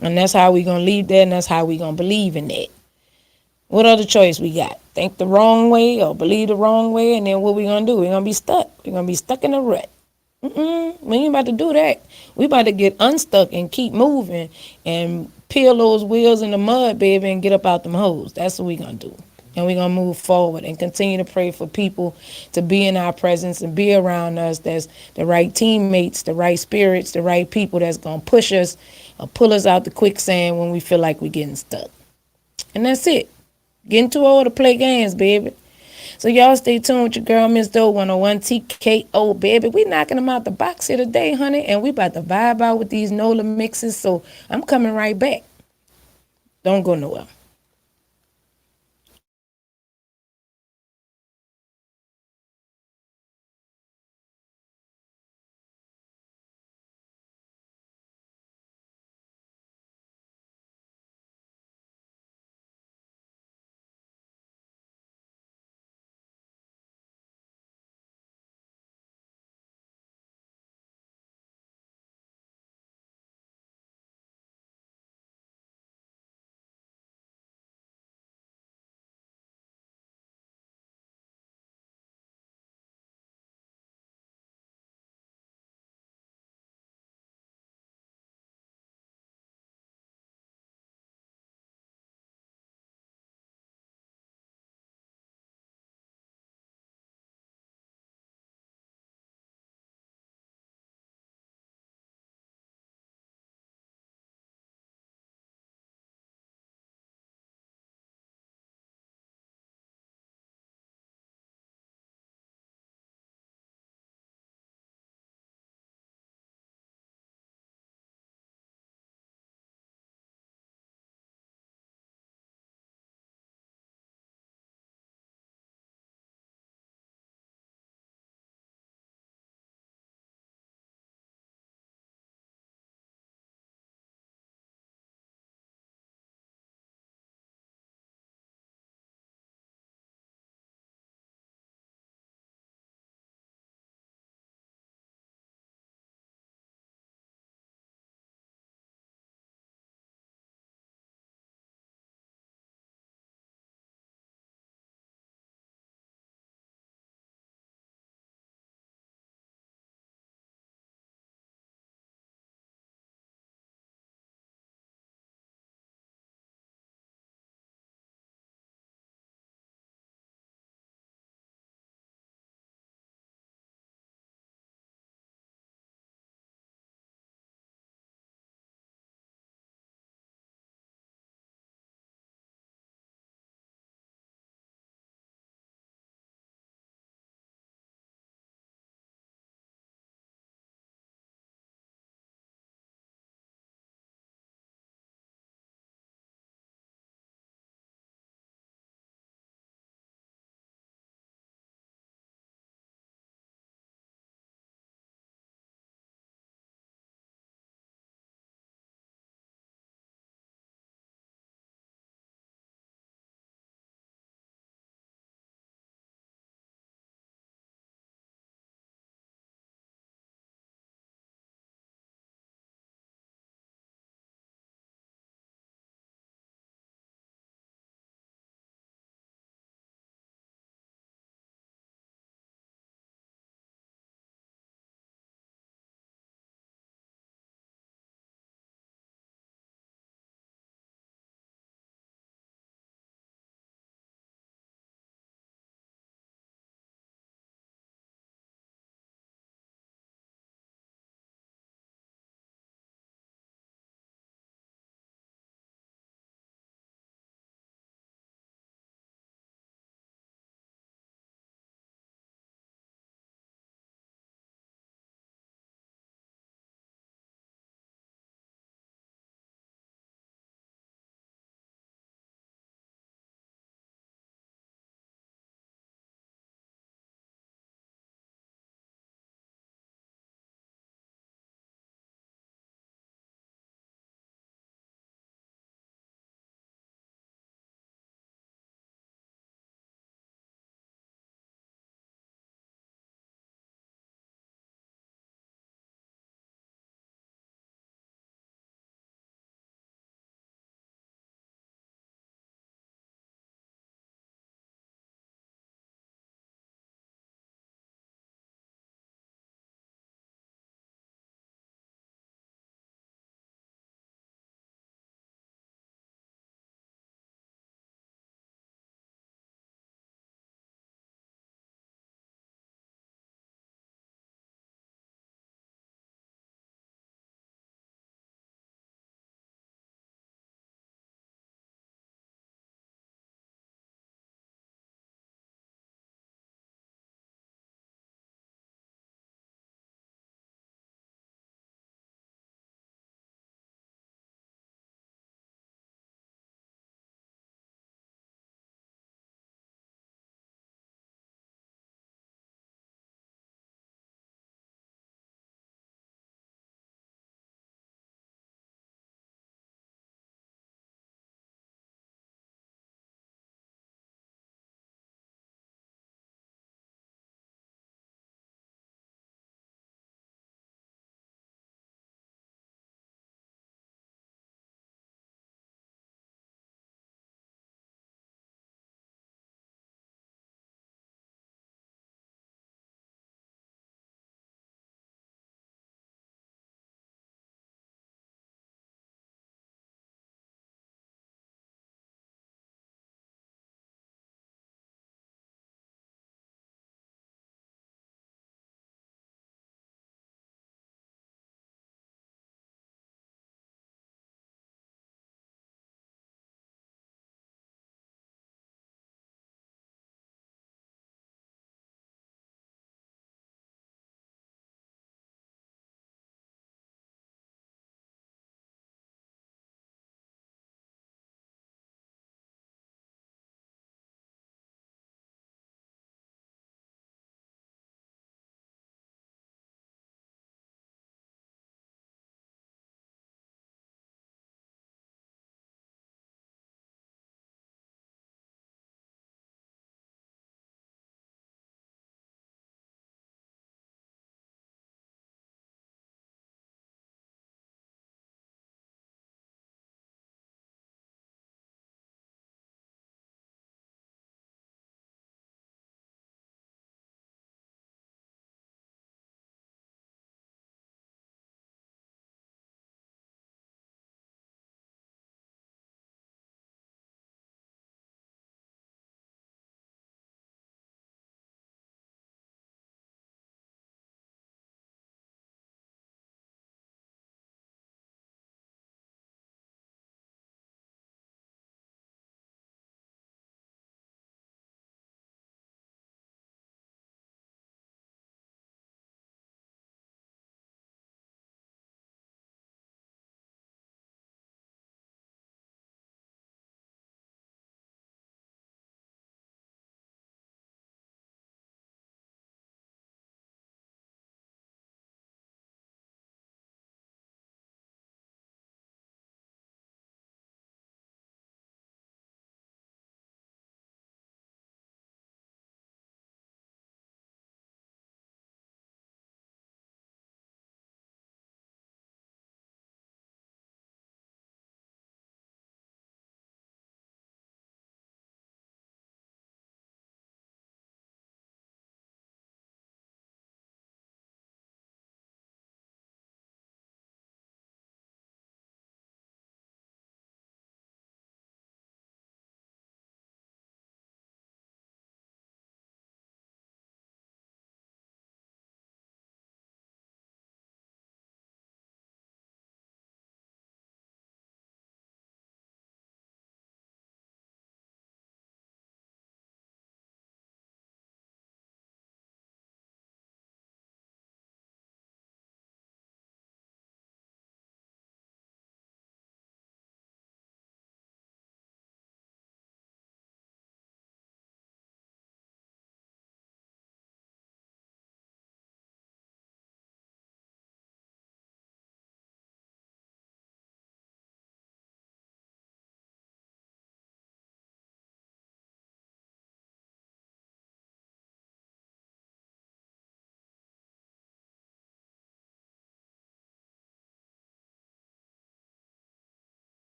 A: And that's how we're going to leave that, and that's how we're going to believe in that. What other choice we got? Think the wrong way or believe the wrong way, and then what we going to do? We're going to be stuck. We're going to be stuck in a rut. We ain't about to do that. We about to get unstuck and keep moving and peel those wheels in the mud, baby, and get up out them holes. That's what we going to do. And we're going to move forward and continue to pray for people to be in our presence and be around us. That's the right teammates, the right spirits, the right people that's going to push us or pull us out the quicksand when we feel like we're getting stuck. And that's it. Getting too old to play games, baby. So y'all stay tuned with your girl, Miss Doe, 101 TKO, baby. We knocking them out the box here today, honey. And we about to vibe out with these NOLA mixes. So I'm coming right back. Don't go nowhere.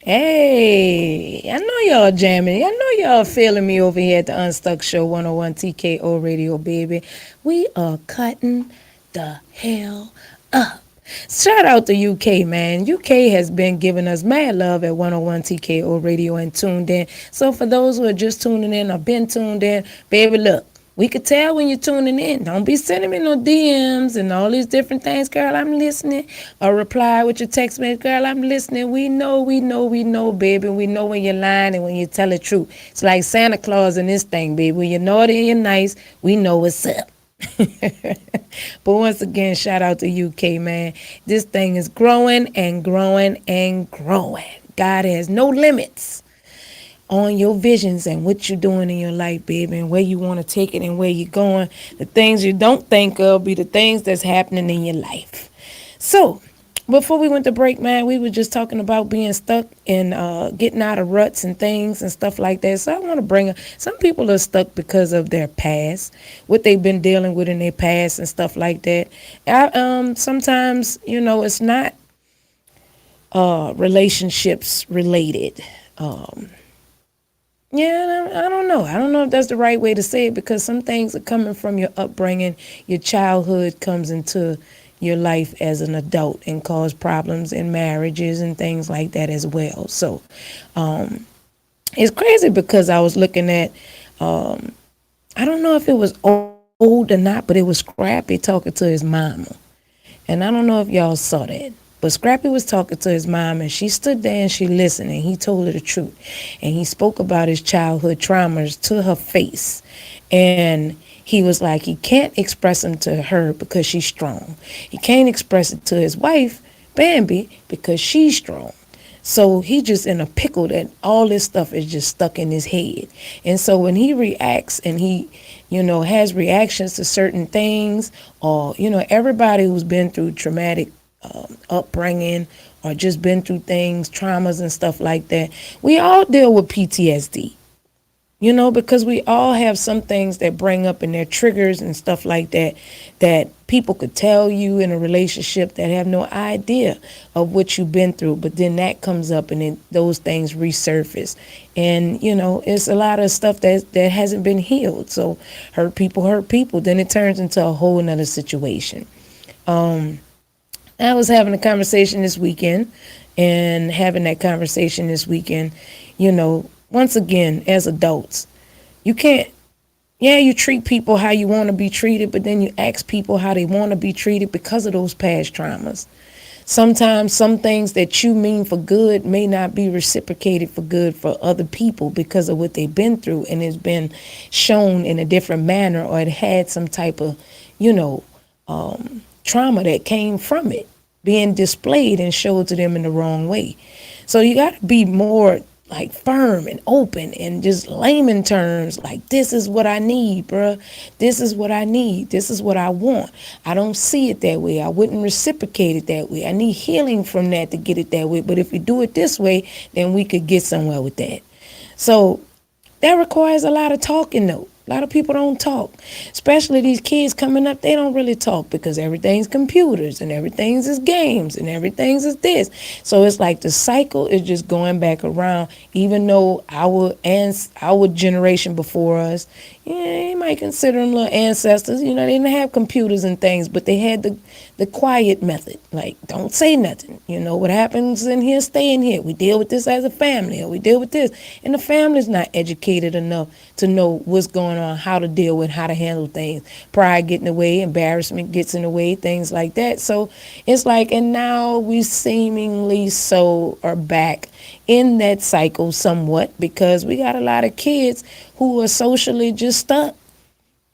A: Hey, I know y'all jamming. I know y'all feeling me over here at the Unstuck Show 101 TKO Radio, baby. We are cutting the hell up. Shout out to UK, man. UK has been giving us mad love at 101 TKO Radio and tuned in. So for those who are just tuning in or been tuned in, baby, look. We could tell when you're tuning in. Don't be sending me no DMs and all these different things. Girl, I'm listening. Or reply with your text message. Girl, I'm listening. We know, baby. We know when you're lying and when you tell the truth. It's like Santa Claus in this thing, baby. When you're naughty and you're nice, we know what's up. But once again, shout out to UK, man. This thing is growing and growing and growing. God has no limits on your visions and what you're doing in your life, baby, and where you want to take it and where you're going. The things you don't think of be the things that's happening in your life. So, before we went to break, man, we were just talking about being stuck and getting out of ruts and things and stuff like that. So I want to bring up, some people are stuck because of their past, what they've been dealing with in their past and stuff like that. Sometimes, it's not relationships related. Yeah, I don't know. I don't know if that's the right way to say it because some things are coming from your upbringing. Your childhood comes into your life as an adult and cause problems in marriages and things like that as well. So it's crazy because I was looking at, I don't know if it was old or not, but it was Scrappy talking to his mama. And I don't know if y'all saw that. But Scrappy was talking to his mom, and she stood there and she listened, and he told her the truth. And he spoke about his childhood traumas to her face. And he was like, he can't express them to her because she's strong. He can't express it to his wife, Bambi, because she's strong. So he just in a pickle that all this stuff is just stuck in his head. And so when he reacts and he, has reactions to certain things, or, everybody who's been through traumatic upbringing or just been through things, traumas and stuff like that, we all deal with PTSD. Because we all have some things that bring up in their triggers and stuff like that, that people could tell you in a relationship that have no idea of what you've been through. But then that comes up and then those things resurface. And, it's a lot of stuff that hasn't been healed. So hurt people. Then it turns into a whole nother situation. I was having a conversation this weekend once again, as adults, you can't, you treat people how you want to be treated, but then you ask people how they want to be treated because of those past traumas. Sometimes some things that you mean for good may not be reciprocated for good for other people because of what they've been through, and it's been shown in a different manner, or it had some type of, trauma that came from it being displayed and showed to them in the wrong way. So you got to be more like firm and open and just layman terms, like, this is what I need, bruh. This is what I need. This is what I want. I don't see it that way. I wouldn't reciprocate it that way. I need healing from that to get it that way. But if we do it this way, then we could get somewhere with that. So that requires a lot of talking, though. A lot of people don't talk, especially these kids coming up. They don't really talk because everything's computers and everything's is games and everything's is this. So it's like the cycle is just going back around, even though our generation before us, you might consider them little ancestors. They didn't have computers and things, but they had the quiet method. Like, don't say nothing. What happens in here, stay in here. We deal with this as a family, or we deal with this. And the family's not educated enough to know what's going on, how to deal with, how to handle things. Pride get in the way, embarrassment gets in the way, things like that. So it's like, and now we seemingly so are back in that cycle somewhat, because we got a lot of kids who are socially just stuck.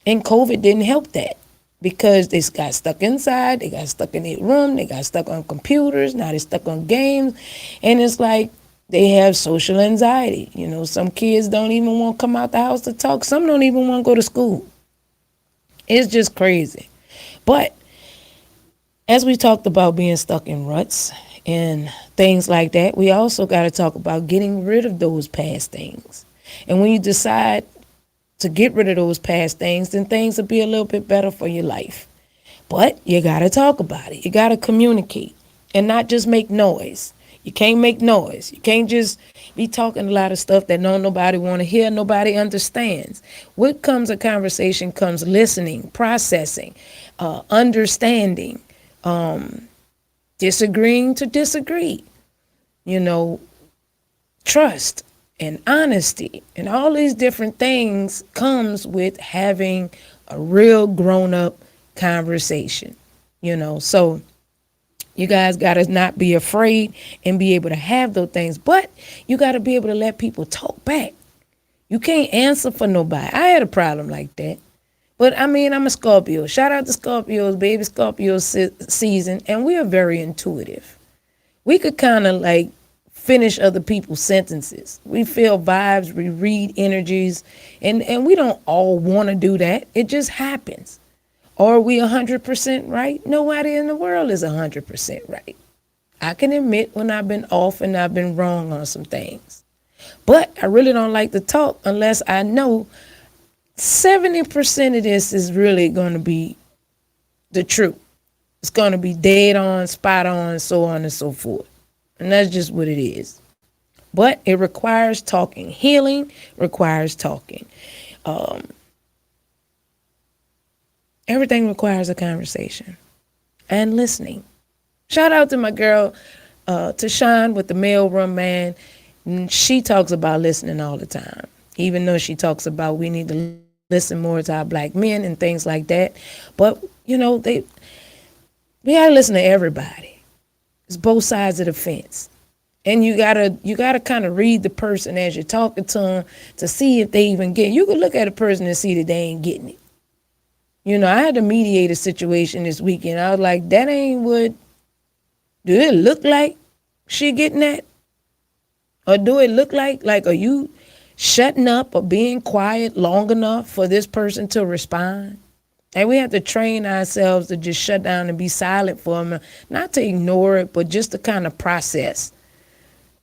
A: And COVID didn't help that, because they got stuck inside, they got stuck in their room, they got stuck on computers, now they're stuck on games. And it's like they have social anxiety. Some kids don't even want to come out the house to talk. Some don't even want to go to school. It's just crazy. But as we talked about being stuck in ruts and things like that, we also got to talk about getting rid of those past things. And when you decide to get rid of those past things, then things will be a little bit better for your life. But you got to talk about it. You got to communicate and not just make noise. You can't make noise. You can't just be talking a lot of stuff that nobody want to hear, nobody understands. What comes a conversation comes listening, processing, understanding, disagreeing to disagree, you know, trust and honesty and all these different things comes with having a real grown up conversation, you know. So you guys got to not be afraid and be able to have those things, but you got to be able to let people talk back. You can't answer for nobody. I had a problem like that. But I mean, I'm a Scorpio. Shout out to Scorpios, baby Scorpio season, and we are very intuitive. We could kind of like finish other people's sentences. We feel vibes, we read energies, and we don't all want to do that. It just happens. Are we 100% right? Nobody in the world is 100% right. I can admit when I've been off and I've been wrong on some things. But I really don't like to talk unless I know 70% of this is really going to be the truth. It's going to be dead on, spot on, so on and so forth. And that's just what it is. But it requires talking. Healing requires talking. Everything requires a conversation and listening. Shout out to my girl, Tashawn with the Mailroom Man. She talks about listening all the time, even though she talks about we need to listen more to our black men and things like that. But, you know, we got to listen to everybody. It's both sides of the fence. And you gotta kind of read the person as you're talking to them to see if they even get it. You can look at a person and see that they ain't getting it. You know, I had to mediate a situation this weekend. I was like, that ain't what, do it look like she getting that? Or do it look like are you shutting up or being quiet long enough for this person to respond? And we have to train ourselves to just shut down and be silent for them, not to ignore it, but just to kind of process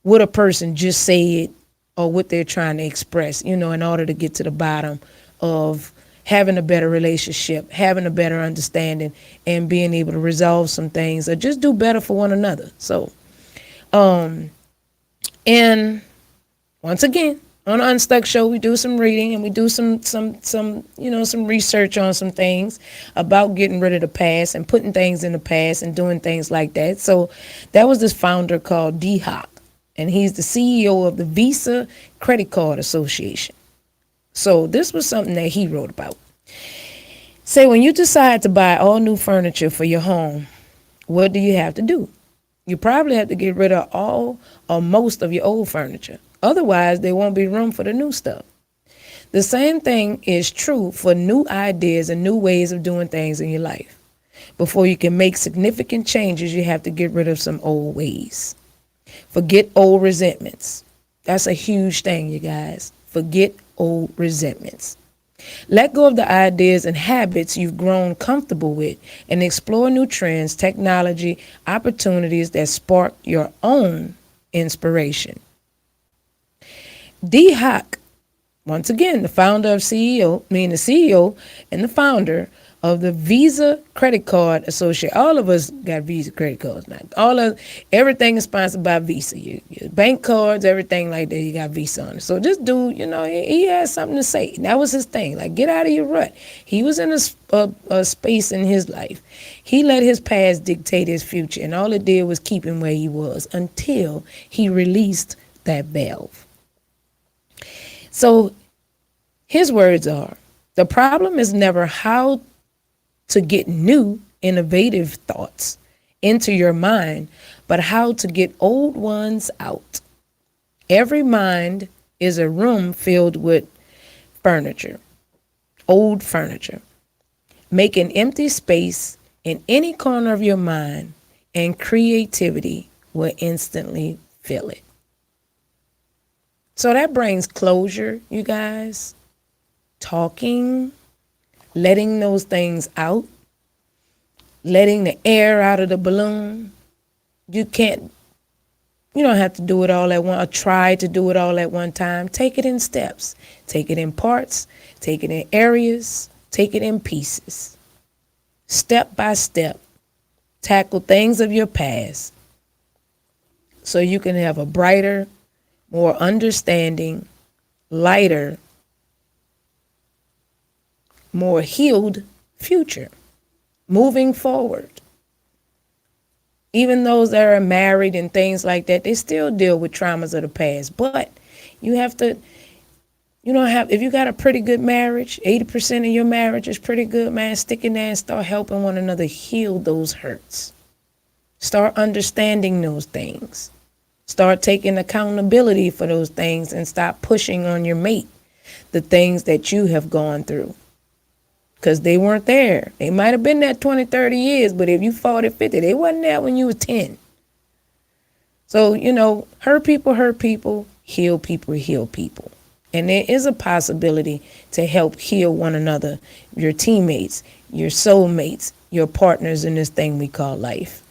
A: what a person just said or what they're trying to express, you know, in order to get to the bottom of having a better relationship, having a better understanding, and being able to resolve some things or just do better for one another. So, and once again, on the UnStuck show, we do some reading and we do some research on some things about getting rid of the past and putting things in the past and doing things like that. So that was this founder called D Hawk, and he's the CEO of the Visa Credit Card Association. So this was something that he wrote about. Say, when you decide to buy all new furniture for your home, what do you have to do? You probably have to get rid of all or most of your old furniture. Otherwise, there won't be room for the new stuff. The same thing is true for new ideas and new ways of doing things in your life. Before you can make significant changes, you have to get rid of some old ways. Forget old resentments. That's a huge thing, you guys. Forget old resentments. Let go of the ideas and habits you've grown comfortable with and explore new trends, technology, opportunities that spark your own inspiration. D. Hawk, once again, the CEO and the founder of the Visa Credit Card Association. All of us got Visa credit cards now. Everything is sponsored by Visa. Your bank cards, everything like that, you got Visa on it. So this dude, you know, he had something to say. And that was his thing. Like, get out of your rut. He was in a space in his life. He let his past dictate his future, and all it did was keep him where he was until he released that valve. So his words are, the problem is never how to get new, innovative thoughts into your mind, but how to get old ones out. Every mind is a room filled with furniture, old furniture. Make an empty space in any corner of your mind, and creativity will instantly fill it. So that brings closure, you guys. Talking, letting those things out, letting the air out of the balloon. You don't have to do it all at once, or try to do it all at one time. Take it in steps. Take it in parts. Take it in areas. Take it in pieces. Step by step. Tackle things of your past. so you can have a brighter, more understanding, lighter, more healed future moving forward. Even those that are married and things like that, they still deal with traumas of the past. But you have to, you don't have, if you got a pretty good marriage, 80% of your marriage is pretty good, man, stick in there and start helping one another heal those hurts. Start understanding those things. Start taking accountability for those things and stop pushing on your mate the things that you have gone through. Because they weren't there. They might have been there 20, 30 years, but if you fought at 50, they wasn't there when you was 10. So, hurt people, heal people, heal people. And there is a possibility to help heal one another, your teammates, your soulmates, your partners in this thing we call life.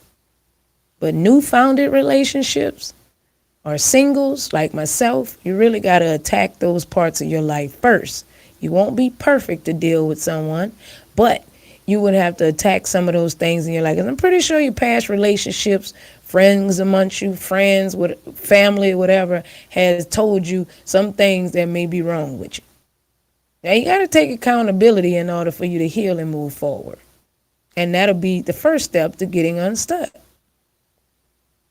A: But new founded relationships or singles like myself, you really got to attack those parts of your life first. You won't be perfect to deal with someone, but you would have to attack some of those things in your life. And I'm pretty sure your past relationships, friends amongst you, friends, with family, whatever, has told you some things that may be wrong with you. Now, you got to take accountability in order for you to heal and move forward. And that'll be the first step to getting unstuck.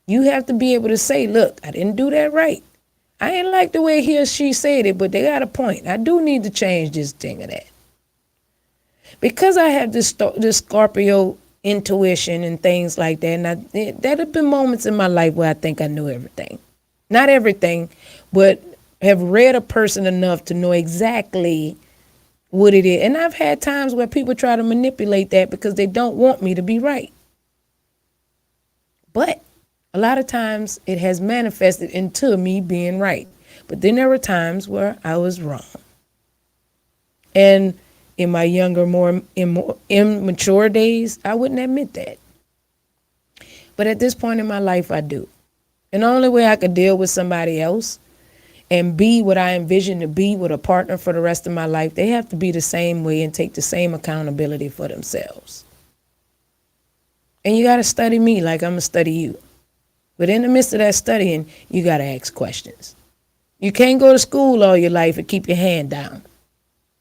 A: You have to be able to say, look, I didn't do that right. I ain't like the way he or she said it, but they got a point. I do need to change this thing or that. Because I have this Scorpio intuition and things like that, and there have been moments in my life where I think I knew everything. Not everything, but have read a person enough to know exactly what it is. And I've had times where people try to manipulate that because they don't want me to be right. But a lot of times it has manifested into me being right. But then there were times where I was wrong. And in my younger, more immature days, I wouldn't admit that. But at this point in my life, I do. And the only way I could deal with somebody else and be what I envision to be with a partner for the rest of my life, they have to be the same way and take the same accountability for themselves. And you got to study me like I'm going to study you. But in the midst of that studying, you got to ask questions. You can't go to school all your life and keep your hand down.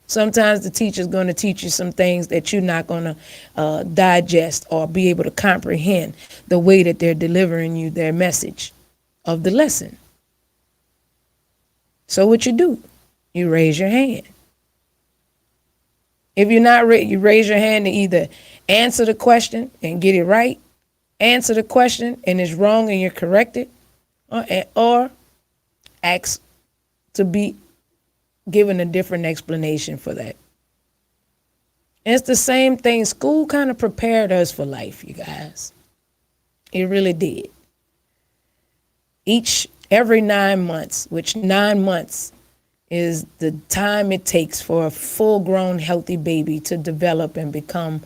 A: Sometimes the teacher's going to teach you some things that you're not going to digest or be able to comprehend the way that they're delivering you their message of the lesson. So what you do, you raise your hand. If you're not ready, you raise your hand to either answer the question and get it right, answer the question and it's wrong and you're corrected, or ask to be given a different explanation for that. And it's the same thing. School kind of prepared us for life, you guys. It really did. Every 9 months, which 9 months is the time it takes for a full-grown, healthy baby to develop and become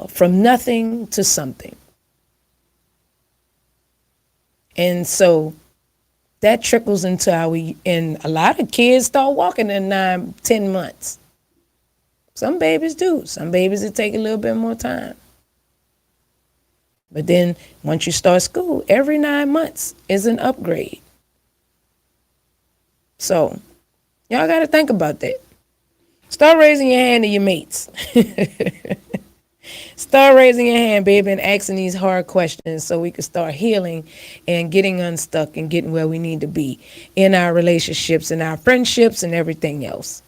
A: from nothing to something. And so that trickles into and a lot of kids start walking in 9, 10 months. Some babies do. Some babies, it take a little bit more time. But then once you start school, every 9 months is an upgrade. So y'all got to think about that. Start raising your hand to your mates. Start raising your hand, baby, and asking these hard questions so we can start healing and getting unstuck and getting where we need to be in our relationships and our friendships and everything else.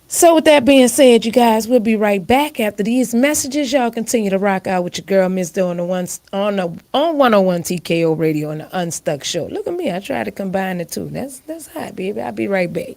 A: So with that being said, you guys, we'll be right back after these messages. Y'all continue to rock out with your girl, Miss Doe, on 101 TKO Radio on the UnStuck Show. Look at me. I try to combine the two. That's hot, baby. I'll be right back.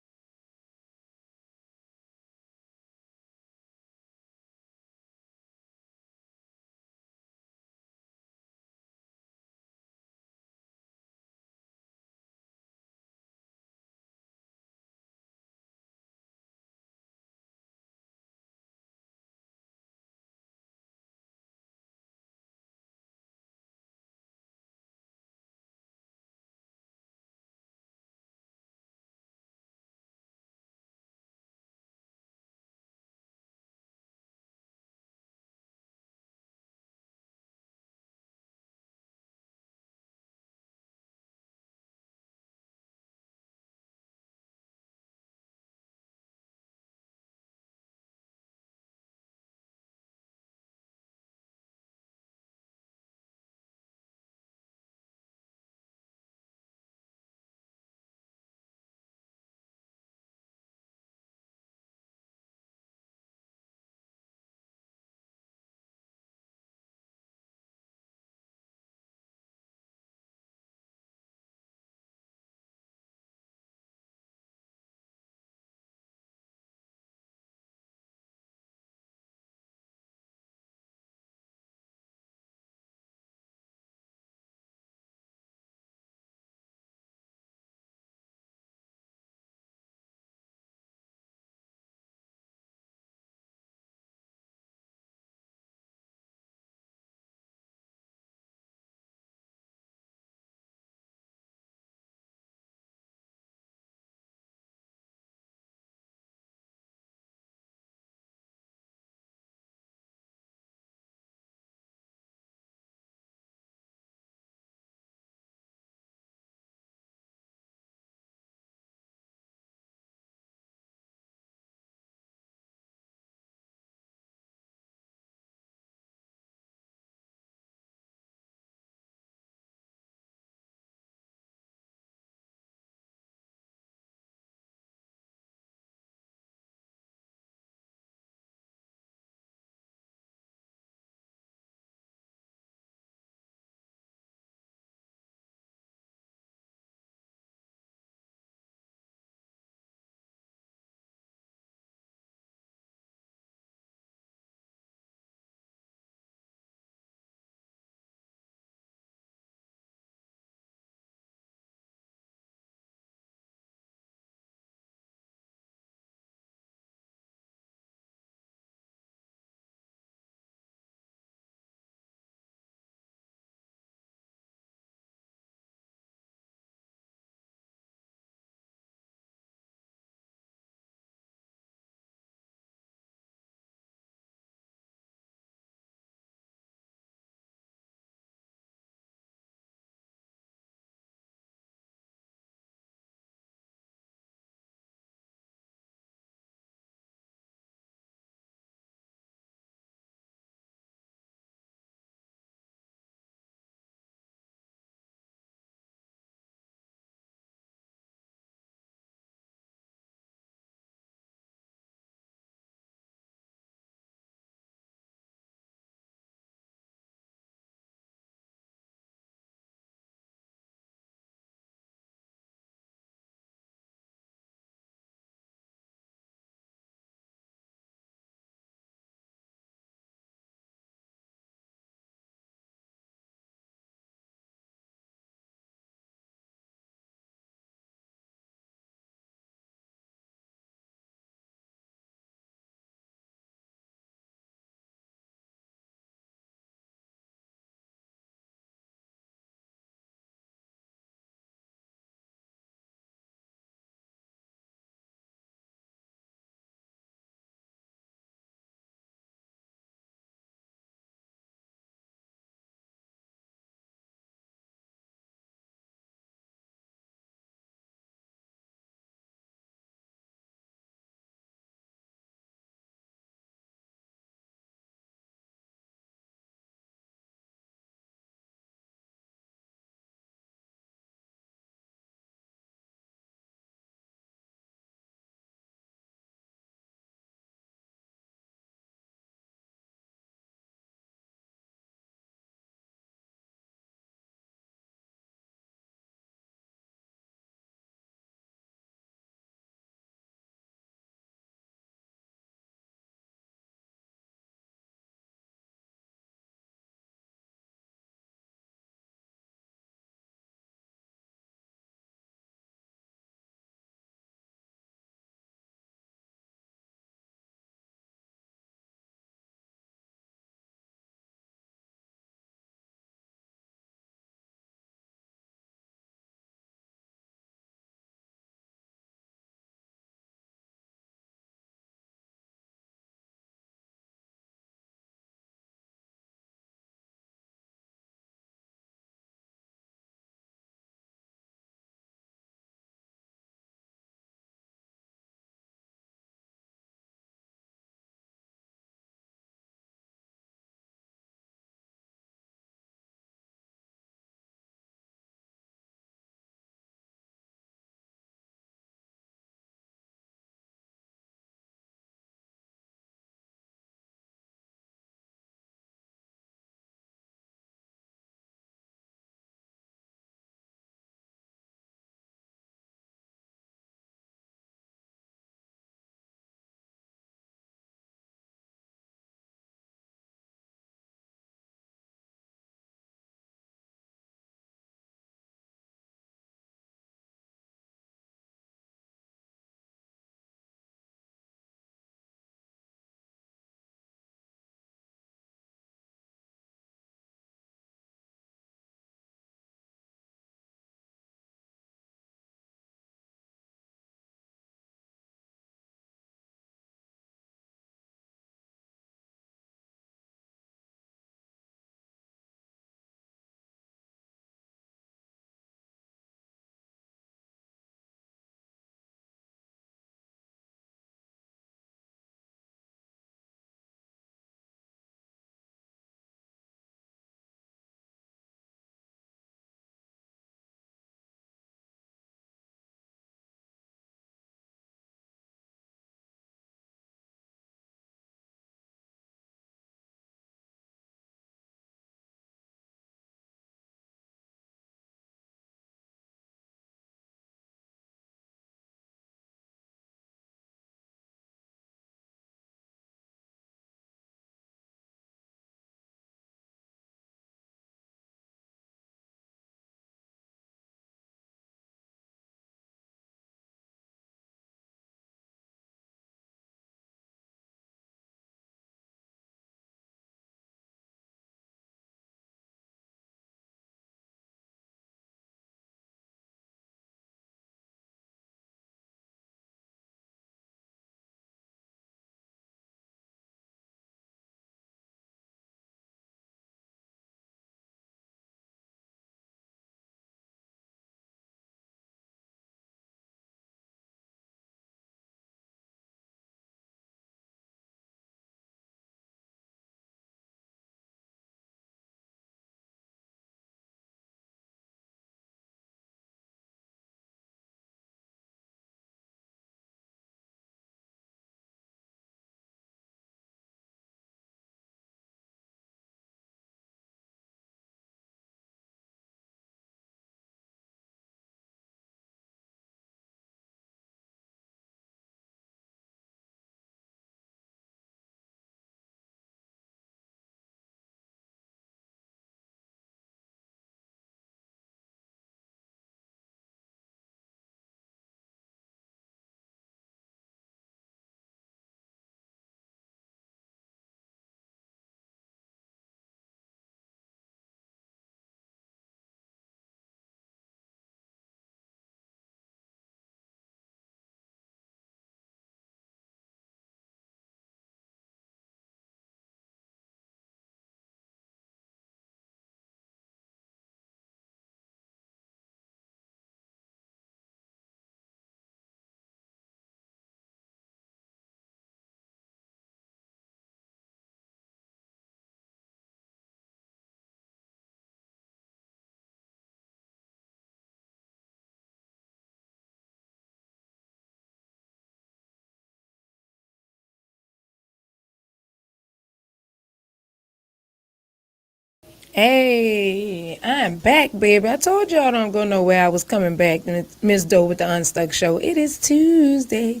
A: Hey, I'm back, baby. I told y'all I don't go nowhere. I was coming back. And it's Miss Doe with the Unstuck Show. It is Tuesday,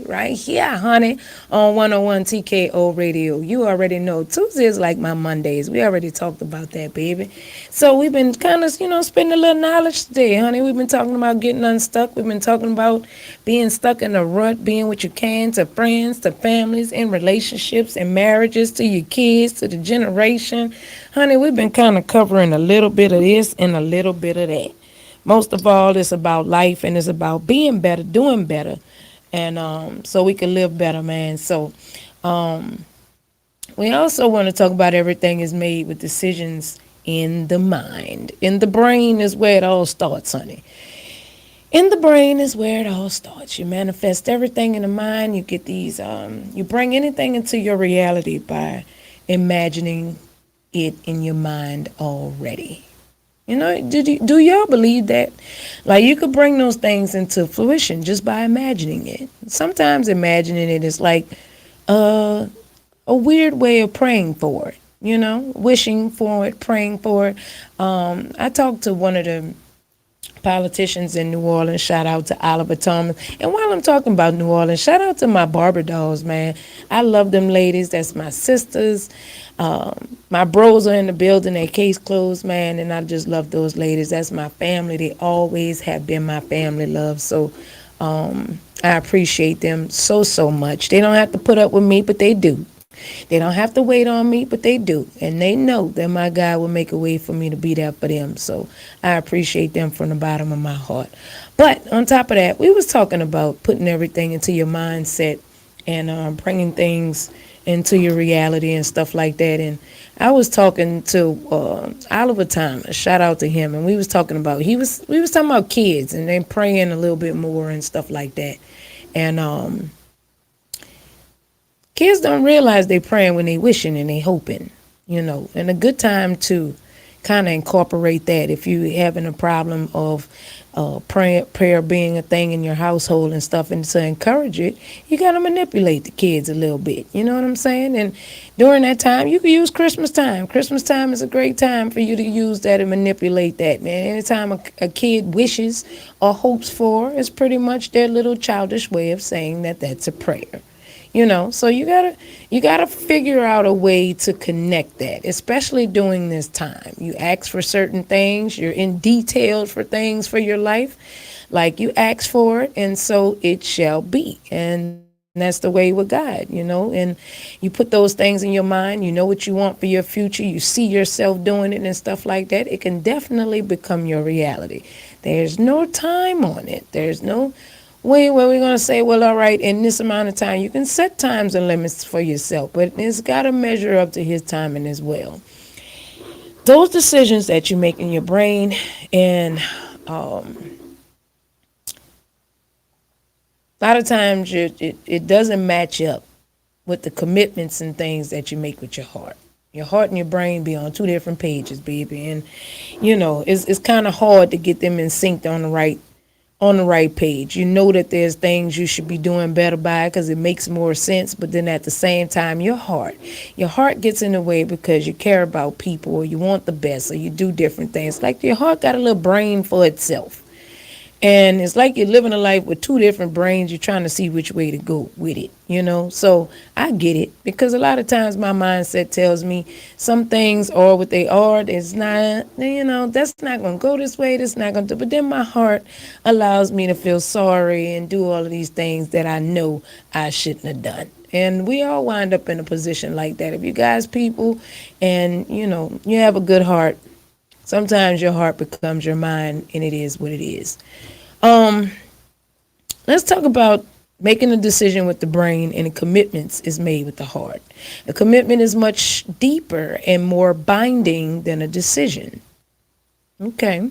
A: right here, honey, on 101 TKO Radio. You already know Tuesday is like my Mondays. We already talked about that, baby. So we've been kind of, spending a little knowledge today, honey. We've been talking about getting unstuck. We've been talking about being stuck in a rut, being what you can to friends, to families, in relationships, and marriages, to your kids, to the generation. Honey, we've been kind of covering a little bit of this and a little bit of that. Most of all, it's about life and it's about being better, doing better, and so we can live better, man. So we also want to talk about everything is made with decisions in the mind. In the brain is where it all starts, honey. In the brain is where it all starts. You manifest everything in the mind. You get these, you bring anything into your reality by imagining it in your mind already. Do y'all believe that? Like you could bring those things into fruition just by imagining it. Sometimes imagining it is like a weird way of praying for it. Wishing for it, praying for it. I talked to one of the politicians in New Orleans. Shout out to Oliver Thomas. And while I'm talking about New Orleans, shout out to my barber dolls, man. I love them ladies. That's my sisters. My bros are in the building. Their case closed, man. And I just love those ladies. That's my family. They always have been my family, love. So I appreciate them so much. They don't have to put up with me, but they do. They don't have to wait on me, but they do. And they know that my God will make a way for me to be there for them. So I appreciate them from the bottom of my heart. But on top of that, we was talking about putting everything into your mindset and bringing things into your reality and stuff like that. And I was talking to Oliver Thomas. Shout out to him. And we was talking about, we was talking about kids and then praying a little bit more and stuff like that. And kids don't realize they praying when they wishing and they hoping, and a good time to kind of incorporate that if you having a problem of prayer being a thing in your household and stuff, and to encourage it, you got to manipulate the kids a little bit. You know what I'm saying? And during that time, you can use Christmas time. Christmas time is a great time for you to use that and manipulate that, man. Anytime a kid wishes or hopes for, it's pretty much their little childish way of saying that that's a prayer. So you gotta figure out a way to connect that, especially during this time. You ask for certain things, you're in detail for things for your life, like you ask for it, and so it shall be. And that's the way with God, and you put those things in your mind, you know what you want for your future, you see yourself doing it and stuff like that, it can definitely become your reality. There's no time on it. There's no where we're going to say, well, all right, in this amount of time, you can set times and limits for yourself, but it's got to measure up to his timing as well. Those decisions that you make in your brain, and a lot of times it doesn't match up with the commitments and things that you make with your heart. Your heart and your brain be on two different pages, baby, and it's kind of hard to get them in sync on the right page. You know that there's things you should be doing better by because it makes more sense, but then at the same time, your heart gets in the way because you care about people or you want the best or you do different things. Like your heart got a little brain for itself. And it's like you're living a life with two different brains. You're trying to see which way to go with it, So I get it because a lot of times my mindset tells me some things are what they are. It's not, that's not going to go this way. That's not going to. But then my heart allows me to feel sorry and do all of these things that I know I shouldn't have done. And we all wind up in a position like that. If you guys people and, you have a good heart, sometimes your heart becomes your mind, and it is what it is. Let's talk about making a decision with the brain, and the commitments is made with the heart. A commitment is much deeper and more binding than a decision. Okay.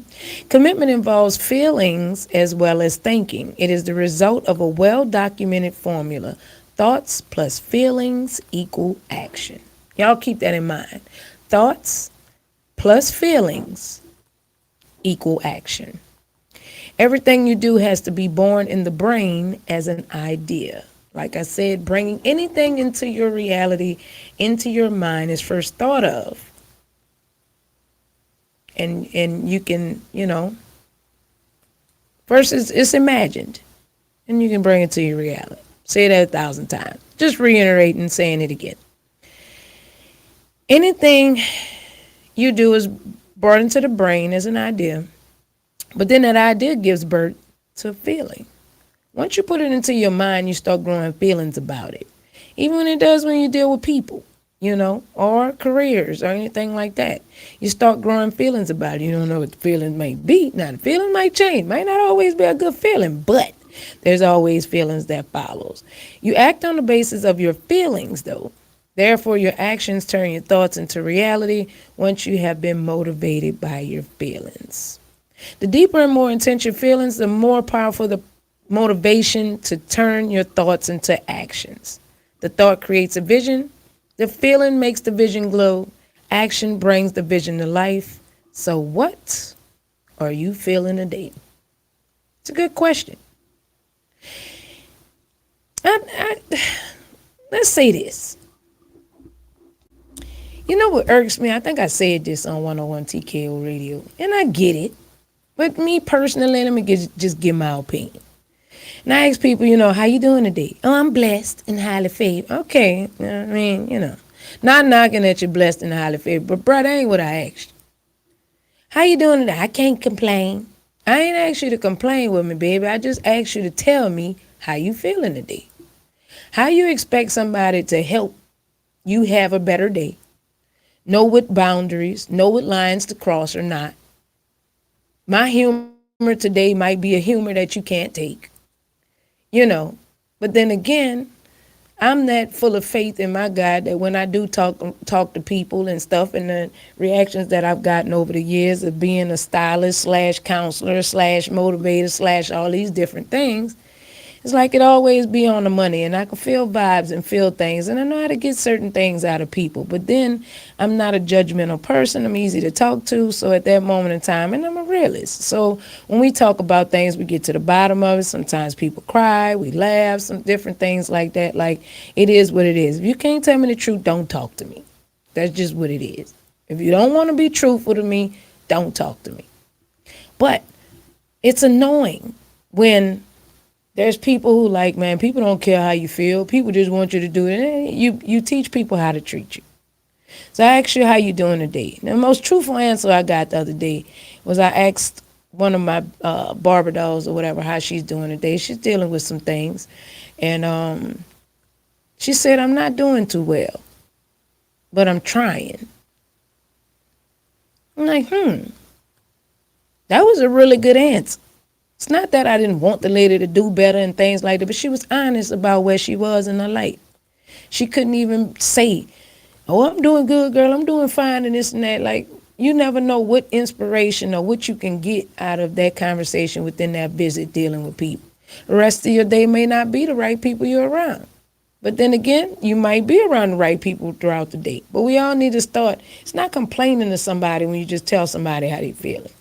A: Commitment involves feelings as well as thinking. It is the result of a well-documented formula. Thoughts plus feelings equal action. Y'all keep that in mind. Thoughts plus feelings equal action. Everything you do has to be born in the brain as an idea. Like I said, bringing anything into your reality, into your mind is first thought of. and you can, first it's imagined, and you can bring it to your reality. Say that 1,000 times. Just reiterating and saying it again. Anything you do is brought into the brain as an idea, but then that idea gives birth to a feeling. Once you put it into your mind, you start growing feelings about it. Even when it does when you deal with people, or careers or anything like that. You start growing feelings about it. You don't know what the feelings might be. Now, the feeling might change. Might not always be a good feeling, but there's always feelings that follows. You act on the basis of your feelings, though. Therefore, your actions turn your thoughts into reality once you have been motivated by your feelings. The deeper and more intense your feelings, the more powerful the motivation to turn your thoughts into actions. The thought creates a vision. The feeling makes the vision glow. Action brings the vision to life. So what are you feeling today? It's a good question. Let's say this. You know what irks me? I think I said this on 101 TKO radio, and I get it. But me personally, let me just give my opinion. And I ask people, how you doing today? Oh, I'm blessed and highly favored. Okay, I mean, not knocking that you're blessed and highly favored, but bro, that ain't what I asked you. How you doing today? I can't complain. I ain't asked you to complain with me, baby. I just asked you to tell me how you feeling today. How you expect somebody to help you have a better day? Know what boundaries, know what lines to cross or not. My humor today might be a humor that you can't take. But then again, I'm that full of faith in my God that when I do talk to people and stuff, and the reactions that I've gotten over the years of being a stylist / counselor / motivator / all these different things, it's like it always be on the money, and I can feel vibes and feel things, and I know how to get certain things out of people. But then I'm not a judgmental person. I'm easy to talk to. So at that moment in time, and I'm a realist. So when we talk about things, we get to the bottom of it. Sometimes people cry, we laugh, some different things like that. Like, it is what it is. If you can't tell me the truth, don't talk to me. That's just what it is. If you don't want to be truthful to me, don't talk to me. But it's annoying when there's people who man, people don't care how you feel. People just want you to do it. You teach people how to treat you. So I asked you how you doing today. The most truthful answer I got the other day was I asked one of my barber dolls or whatever how she's doing today. She's dealing with some things. And she said, I'm not doing too well, but I'm trying. I'm like, that was a really good answer. It's not that I didn't want the lady to do better and things like that, but she was honest about where she was in her life. She couldn't even say, oh, I'm doing good, girl. I'm doing fine and this and that. Like, you never know what inspiration or what you can get out of that conversation within that visit dealing with people. The rest of your day may not be the right people you're around. But then again, you might be around the right people throughout the day. But we all need to start. It's not complaining to somebody when you just tell somebody how they're feeling.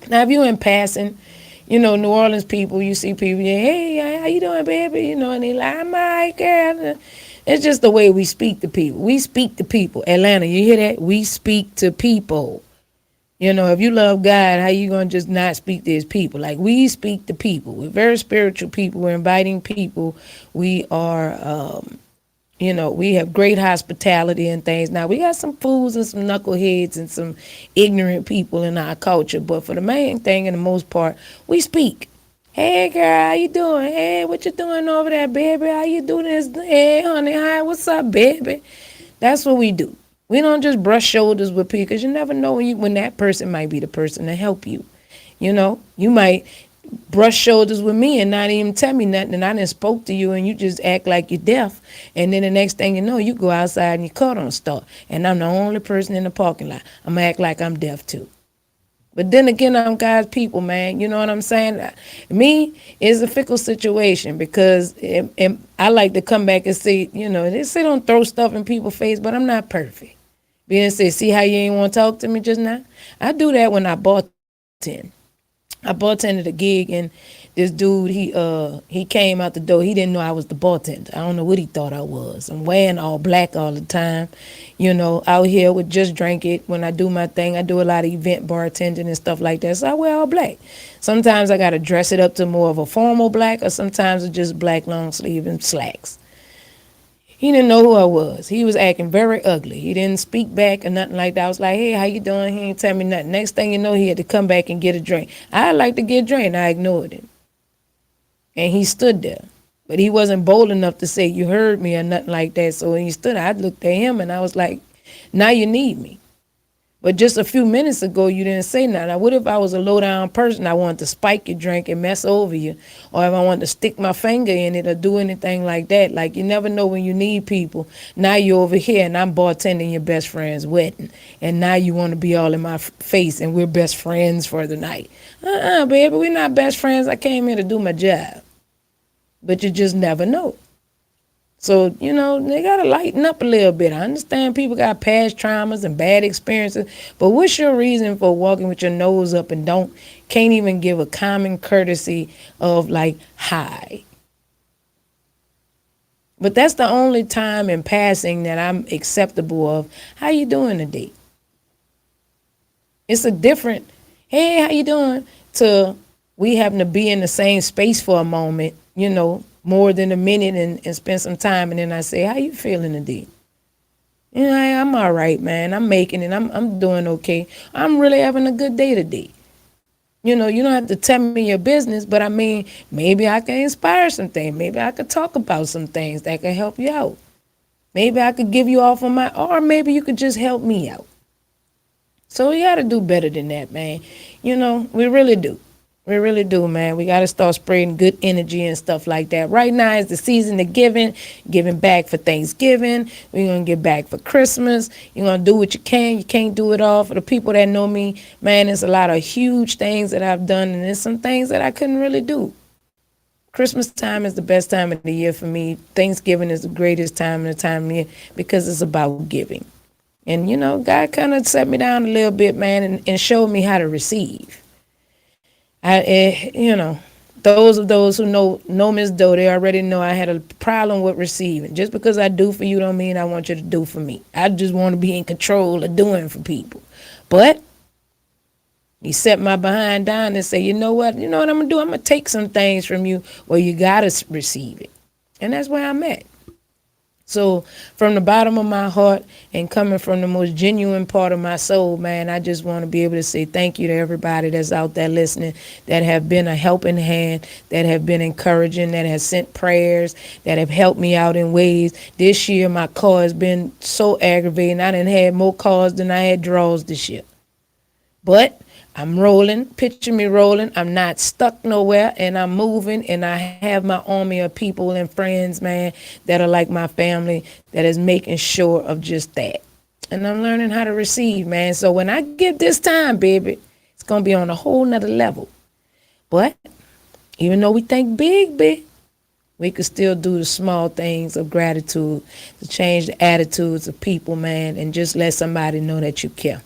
A: Now, if you're in passing, New Orleans people, you see people, hey, how you doing, baby? And they like, I'm all right, girl. It's just the way we speak to people. We speak to people. Atlanta, you hear that? We speak to people. If you love God, how you going to just not speak to his people? Like, we speak to people. We're very spiritual people. We're inviting people. We are, we have great hospitality and things. Now, we got some fools and some knuckleheads and some ignorant people in our culture. But for the main thing and the most part, we speak. Hey, girl, how you doing? Hey, what you doing over there, baby? How you doing this? Hey, honey, hi, what's up, baby? That's what we do. We don't just brush shoulders with people because you never know when that person might be the person to help you. You might brush shoulders with me and not even tell me nothing, and I done spoke to you and you just act like you're deaf, and then the next thing you know, you go outside and your car don't start, and I'm the only person in the parking lot. I'm gonna act like I'm deaf too. But then again, I'm God's people, man. You know what I'm saying? Me is a fickle situation because I like to come back and say, they say don't throw stuff in people's face, but I'm not perfect. Being said, see how you ain't want to talk to me just now? I do that when I bartend. I bartended a gig, and This dude, he came out the door. He didn't know I was the bartender. I don't know what he thought I was. I'm wearing all black all the time, out here with just drink it. When I do my thing, I do a lot of event bartending and stuff like that. So I wear all black. Sometimes I gotta dress it up to more of a formal black, or sometimes it's just black long sleeve and slacks. He didn't know who I was. He was acting very ugly. He didn't speak back or nothing like that. I was like, hey, how you doing? He didn't tell me nothing. Next thing you know, he had to come back and get a drink. I like to get a drink. I ignored him. And he stood there. But he wasn't bold enough to say, you heard me or nothing like that. So when he stood, I looked at him and I was like, now you need me. But just a few minutes ago, you didn't say nothing. Now, what if I was a low-down person? I wanted to spike your drink and mess over you. Or if I wanted to stick my finger in it or do anything like that. Like, you never know when you need people. Now you're over here and I'm bartending your best friend's wedding. And now you want to be all in my face and we're best friends for the night. Baby, we're not best friends. I came here to do my job. But you just never know. So, they got to lighten up a little bit. I understand people got past traumas and bad experiences, but what's your reason for walking with your nose up and can't even give a common courtesy of like, hi? But that's the only time in passing that I'm acceptable of, how you doing today? It's a different, hey, how you doing? To we happen to be in the same space for a moment, more than a minute and spend some time. And then I say, how you feeling today? I'm all right, man. I'm making it. I'm doing okay. I'm really having a good day today. You don't have to tell me your business, but I mean, maybe I can inspire some things. Maybe I could talk about some things that can help you out. Maybe I could give you off on or maybe you could just help me out. So we got to do better than that, man. We really do. We really do, man. We got to start spreading good energy and stuff like that. Right now is the season of giving back for Thanksgiving. We're going to give back for Christmas. You're going to do what you can. You can't do it all. For the people that know me, man, there's a lot of huge things that I've done, and there's some things that I couldn't really do. Christmas time is the best time of the year for me. Thanksgiving is the greatest time of the time of the year because it's about giving. And, God kind of set me down a little bit, man, and showed me how to receive. Those who know Miss Doe, they already know I had a problem with receiving. Just because I do for you don't mean I want you to do for me. I just want to be in control of doing for people. But he set my behind down and say, you know what I'm going to do? I'm going to take some things from you where you got to receive it. And that's where I'm at. So from the bottom of my heart and coming from the most genuine part of my soul, man, I just want to be able to say thank you to everybody that's out there listening, that have been a helping hand, that have been encouraging, that has sent prayers, that have helped me out in ways. This year, my car has been so aggravating. I done had more cars than I had draws this year. But I'm rolling, picture me rolling. I'm not stuck nowhere, and I'm moving, and I have my army of people and friends, man, that are like my family, that is making sure of just that. And I'm learning how to receive, man. So when I give this time, baby, it's going to be on a whole nother level. But even though we think big, we could still do the small things of gratitude to change the attitudes of people, man, and just let somebody know that you care.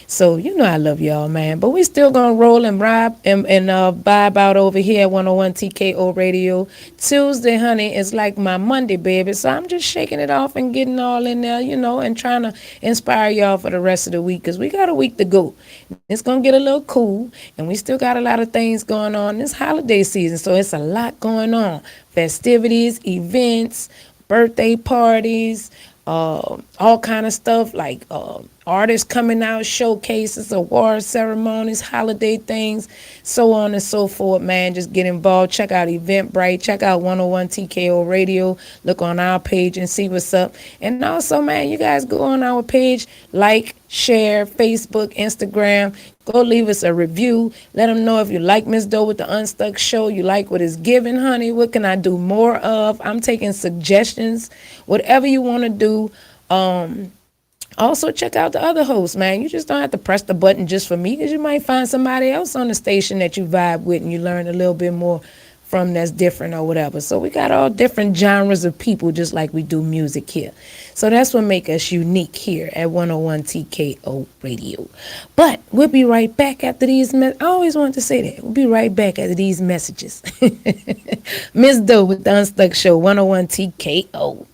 A: So, I love y'all, man. But we still going to roll and ride and vibe out over here at 101 TKO Radio. Tuesday, honey, is like my Monday, baby. So I'm just shaking it off and getting all in there, and trying to inspire y'all for the rest of the week. Because we got a week to go. It's going to get a little cool. And we still got a lot of things going on this holiday season. So it's a lot going on. Festivities, events, birthday parties, all kind of stuff like artists coming out, showcases, award ceremonies, holiday things, so on and so forth, man. Just get involved. Check out Eventbrite. Check out 101 TKO Radio. Look on our page and see what's up. And also, man, you guys go on our page, like, share, Facebook, Instagram. Go leave us a review. Let them know if you like Miss Doe with the UnStuck show. You like what is given, honey. What can I do more of? I'm taking suggestions. Whatever you want to do. Also, check out the other hosts, man. You just don't have to press the button just for me, because you might find somebody else on the station that you vibe with and you learn a little bit more from that's different or whatever. So we got all different genres of people just like we do music here. So that's what make us unique here at 101 TKO Radio. But we'll be right back after these I always wanted to say that. We'll be right back after these messages. Miss Doe with the Unstuck Show, 101 TKO.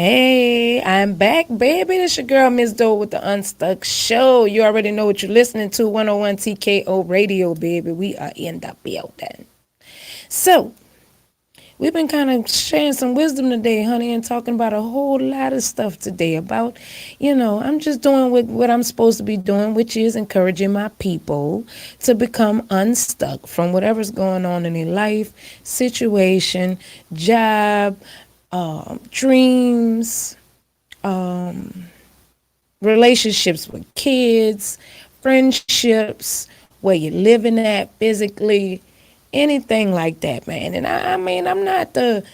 A: Hey, I'm back, baby. It's your girl, Miss Doe, with the Unstuck Show. You already know what you're listening to, 101 TKO Radio, baby. We are in the building. So, we've been kind of sharing some wisdom today, honey, and talking about a whole lot of stuff today about, I'm just doing what I'm supposed to be doing, which is encouraging my people to become unstuck from whatever's going on in their life, situation, job, dreams, relationships with kids, friendships, where you're living at physically, anything like that, man. And I mean, I'm not the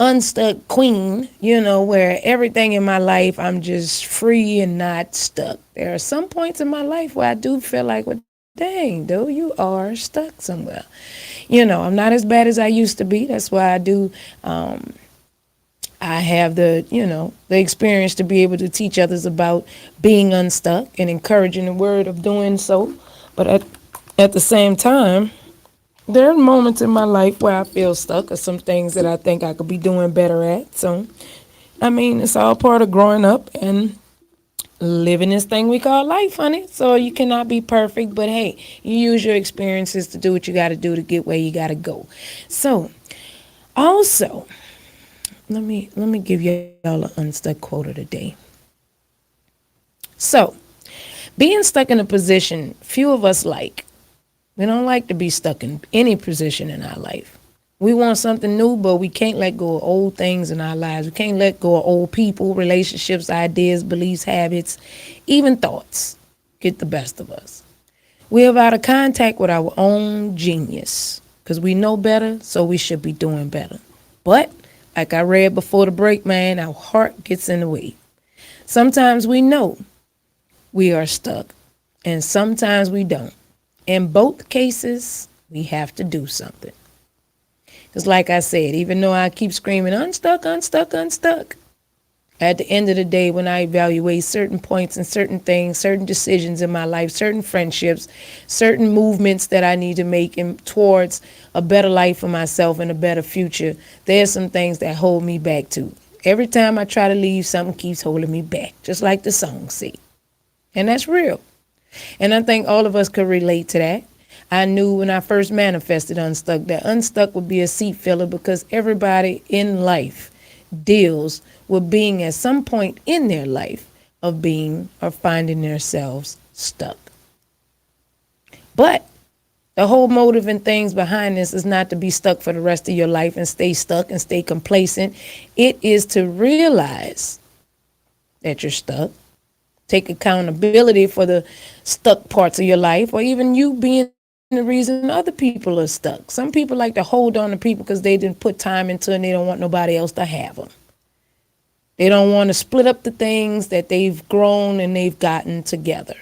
A: unstuck queen, where everything in my life I'm just free and not stuck. There are some points in my life where I do feel like, well, dang, dude, you are stuck somewhere. I'm not as bad as I used to be. That's why I have the experience to be able to teach others about being unstuck and encouraging the word of doing so. But at the same time, there are moments in my life where I feel stuck or some things that I think I could be doing better at. So, I mean, it's all part of growing up and living this thing we call life, honey. So you cannot be perfect, but hey, you use your experiences to do what you got to do to get where you got to go. So, also, let me give y'all an unstuck quote of the day. So, being stuck in a position few of us like. We don't like to be stuck in any position in our life. We want something new, but we can't let go of old things in our lives. We can't let go of old people, relationships, ideas, beliefs, habits, even thoughts get the best of us. We are out of contact with our own genius because we know better, so we should be doing better. But like I read before the break, man, our heart gets in the way. Sometimes we know we are stuck, and sometimes we don't. In both cases, we have to do something. Because like I said, even though I keep screaming, unstuck, unstuck, unstuck, at the end of the day, when I evaluate certain points and certain things, certain decisions in my life, certain friendships, certain movements that I need to make towards a better life for myself and a better future, there's some things that hold me back too. Every time I try to leave, something keeps holding me back, just like the song say. And that's real. And I think all of us could relate to that. I knew when I first manifested Unstuck that Unstuck would be a seat filler because everybody in life deals with being at some point in their life of being or finding themselves stuck. But the whole motive and things behind this is not to be stuck for the rest of your life and stay stuck and stay complacent. It is to realize that you're stuck. Take accountability for the stuck parts of your life, or even you being the reason other people are stuck. Some people like to hold on to people because they didn't put time into it and they don't want nobody else to have them. They don't want to split up the things that they've grown and they've gotten together.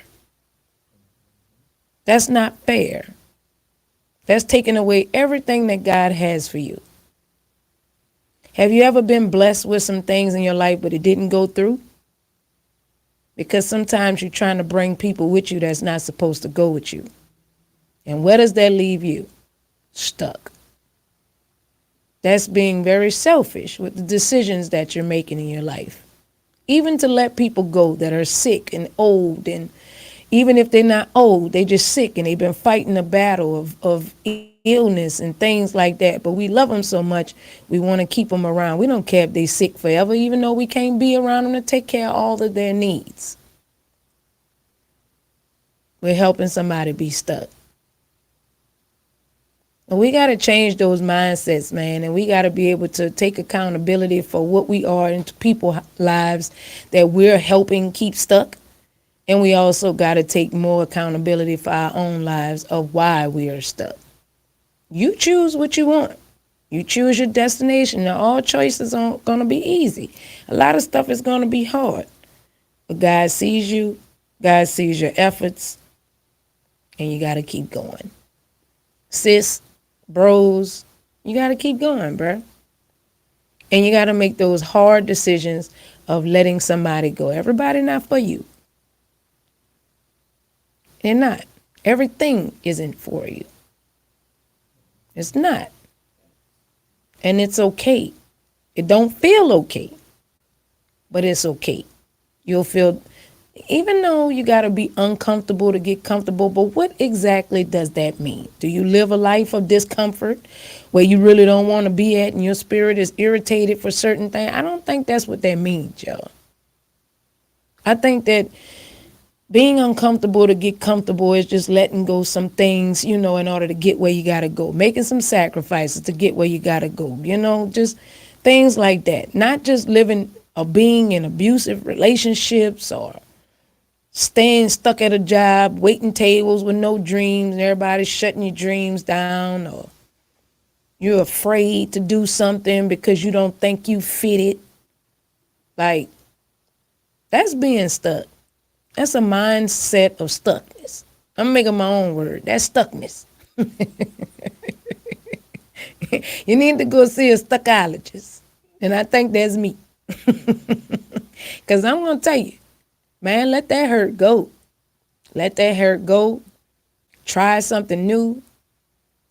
A: That's not fair. That's taking away everything that God has for you. Have you ever been blessed with some things in your life, but it didn't go through? Because sometimes you're trying to bring people with you that's not supposed to go with you. And where does that leave you? Stuck. That's being very selfish with the decisions that you're making in your life. Even to let people go that are sick and old, and even if they're not old, they just sick and they've been fighting a battle of illness and things like that. But we love them so much, we want to keep them around. We don't care if they're sick forever, even though we can't be around them to take care of all of their needs. We're helping somebody be stuck. And we got to change those mindsets, man. And we got to be able to take accountability for what we are in people's lives that we're helping keep stuck. And we also got to take more accountability for our own lives of why we are stuck. You choose what you want. You choose your destination. Now, all choices aren't going to be easy. A lot of stuff is going to be hard. But God sees you. God sees your efforts. And you got to keep going. Sis, bros, you got to keep going, bro. And you got to make those hard decisions of letting somebody go. Everybody not for you. They're not. Everything isn't for you. It's not. And it's okay. It don't feel okay. but it's okay. You'll feel, even though you got to be uncomfortable to get comfortable, but what exactly does that mean? Do you live a life of discomfort where you really don't want to be at and your spirit is irritated for certain things? I don't think that's what that means, y'all. I think that being uncomfortable to get comfortable is just letting go some things, in order to get where you got to go, making some sacrifices to get where you got to go, just things like that. Not just living or being in abusive relationships or staying stuck at a job, waiting tables with no dreams, and everybody's shutting your dreams down, or you're afraid to do something because you don't think you fit it. Like, that's being stuck. That's a mindset of stuckness. I'm making my own word. That's stuckness. You need to go see a stuckologist. And I think that's me. Because I'm going to tell you, man, let that hurt go. Let that hurt go. Try something new.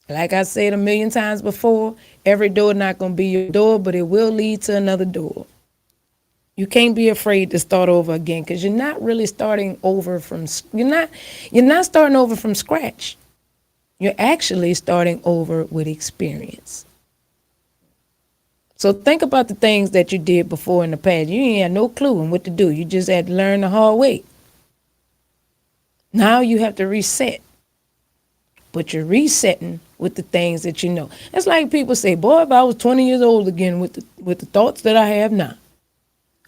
A: Like I said a million times before, every door not going to be your door, but it will lead to another door. You can't be afraid to start over again, because you're not really starting over from, you're not starting over from scratch. You're actually starting over with experience. So think about the things that you did before in the past. You ain't had no clue on what to do. You just had to learn the hard way. Now you have to reset. But you're resetting with the things that you know. It's like people say, boy, if I was 20 years old again with the thoughts that I have now.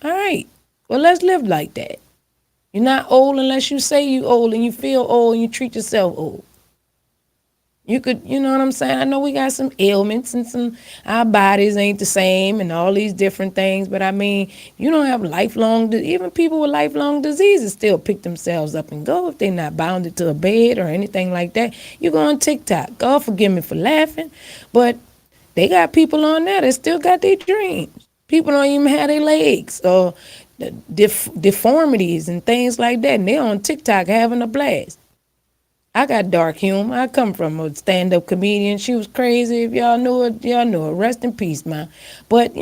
A: All right. Well, let's live like that. You're not old unless you say you old and you feel old and you treat yourself old. You could, you know what I'm saying? I know we got some ailments and our bodies ain't the same and all these different things. But I mean, you don't have even people with lifelong diseases still pick themselves up and go if they're not bounded to a bed or anything like that. You go on TikTok. God forgive me for laughing. But they got people on there that still got their dreams. People don't even have their legs or deformities and things like that. And they're on TikTok having a blast. I got dark humor. I come from a stand-up comedian. She was crazy. If y'all knew her, y'all knew her. Rest in peace, man. But,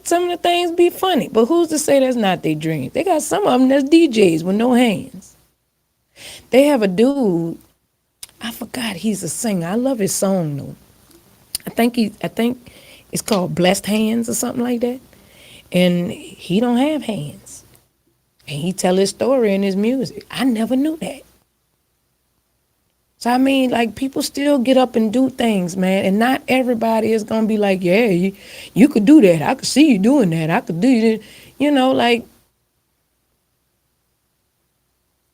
A: some of the things be funny. But who's to say that's not their dream? They got some of them that's DJs with no hands. They have a dude, I forgot he's a singer. I love his song, though. I think it's called Blessed Hands or something like that. And he don't have hands. And he tell his story in his music. I never knew that. So, I mean, like, people still get up and do things, man. And not everybody is going to be like, yeah, you could do that. I could see you doing that. I could do that. Like,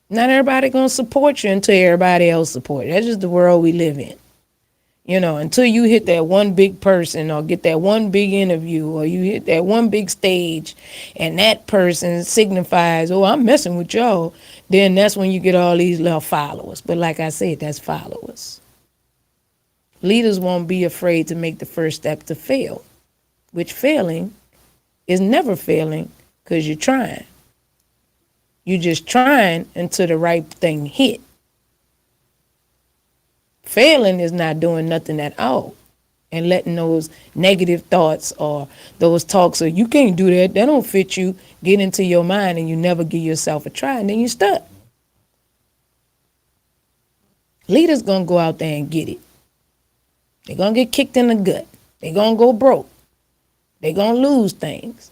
A: not everybody going to support you until everybody else support you. That's just the world we live in. Until you hit that one big person or get that one big interview or you hit that one big stage and that person signifies, oh, I'm messing with y'all, then that's when you get all these little followers. But like I said, that's followers. Leaders won't be afraid to make the first step to fail, which failing is never failing because you're trying. You're just trying until the right thing hit. Failing is not doing nothing at all and letting those negative thoughts or those talks of you can't do that, that don't fit you, get into your mind and you never give yourself a try and then you're stuck. Leaders going to go out there and get it. They're going to get kicked in the gut. They're going to go broke. They're going to lose things.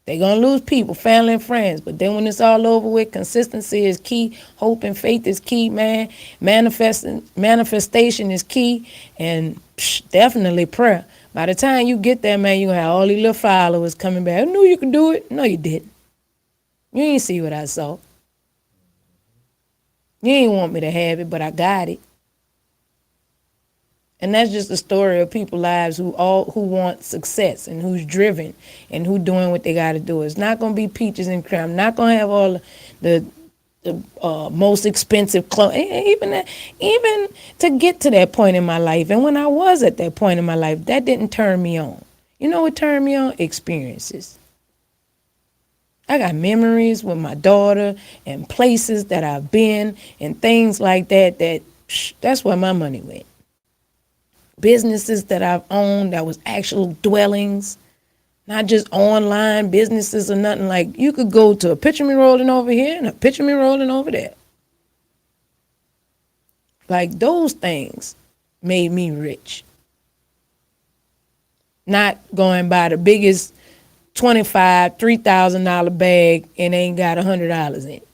A: They're going to lose people, family and friends. But then when it's all over with, consistency is key. Hope and faith is key, man. Manifestation is key. And definitely prayer. By the time you get there, man, you're going to have all these little followers coming back. I knew you could do it. No, you didn't. You ain't see what I saw. You ain't want me to have it, but I got it. And that's just the story of people's lives who want success and who's driven and who doing what they got to do. It's not going to be peaches and cream. I'm not going to have all the most expensive clothes. Even to get to that point in my life. And when I was at that point in my life, that didn't turn me on. You know what turned me on? Experiences. I got memories with my daughter and places that I've been and things like that. That's where my money went. Businesses that I've owned that was actual dwellings. Not just online businesses or nothing. Like, you could go to a picture me rolling over here and a picture me rolling over there. Like, those things made me rich. Not going by the biggest $3,000 bag and ain't got $100 in it.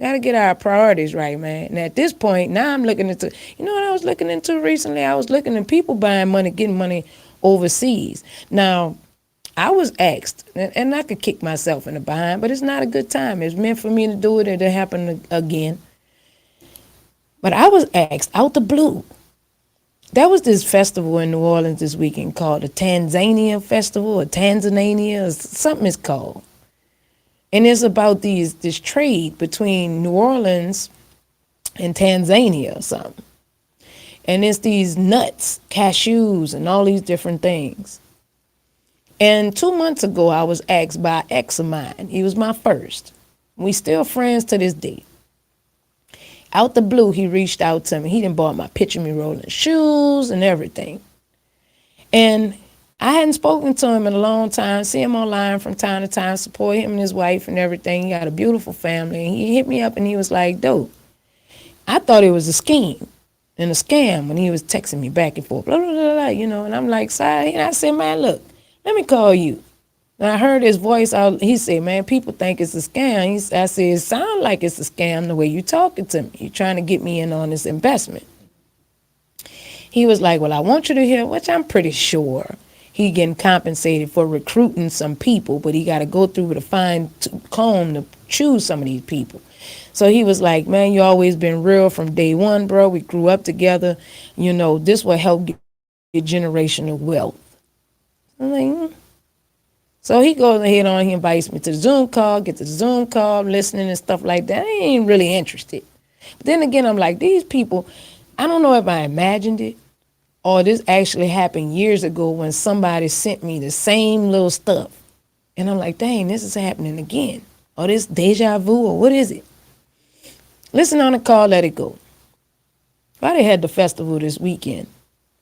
A: Got to get our priorities right, man. And at this point, now I'm looking into, you know what I was looking into recently? I was looking at people buying money, getting money overseas. Now, I was asked, and I could kick myself in the behind, but it's not a good time. It's meant for me to do it, and it happened again. But I was asked out the blue. There was this festival in New Orleans this weekend called the Tanzania Festival, or Tanzania, or something it's called. And it's about this trade between New Orleans and Tanzania or something. And it's these nuts, cashews, and all these different things. And 2 months ago, I was asked by an ex of mine. He was my first. We still friends to this day. Out the blue, he reached out to me. He done bought my picture me rolling shoes and everything. And I hadn't spoken to him in a long time. See him online from time to time, support him and his wife and everything. He got a beautiful family. And he hit me up and he was like, "Dope, I thought it was a scheme and a scam," when he was texting me back and forth, blah, blah, blah, blah, you know. And I'm like, "Sorry." And I said, "Man, look, let me call you." And I heard his voice. He said, "Man, people think it's a scam." I said, "It sounds like it's a scam the way you talking to me. You're trying to get me in on this investment." He was like, "Well, I want you to hear," which I'm pretty sure he getting compensated for recruiting some people, but he got to go through with a fine comb to choose some of these people. So he was like, "Man, you always been real from day one, bro. We grew up together. You know, this will help get generational wealth." I'm like, So he goes ahead on, he invites me to the Zoom call, get to the Zoom call, listening and stuff like that. I ain't really interested. But then again, I'm like, these people, I don't know if I imagined it, or this actually happened years ago when somebody sent me the same little stuff. And I'm like, dang, this is happening again. Or this deja vu, or what is it? Listen on the call, let it go. Why they had the festival this weekend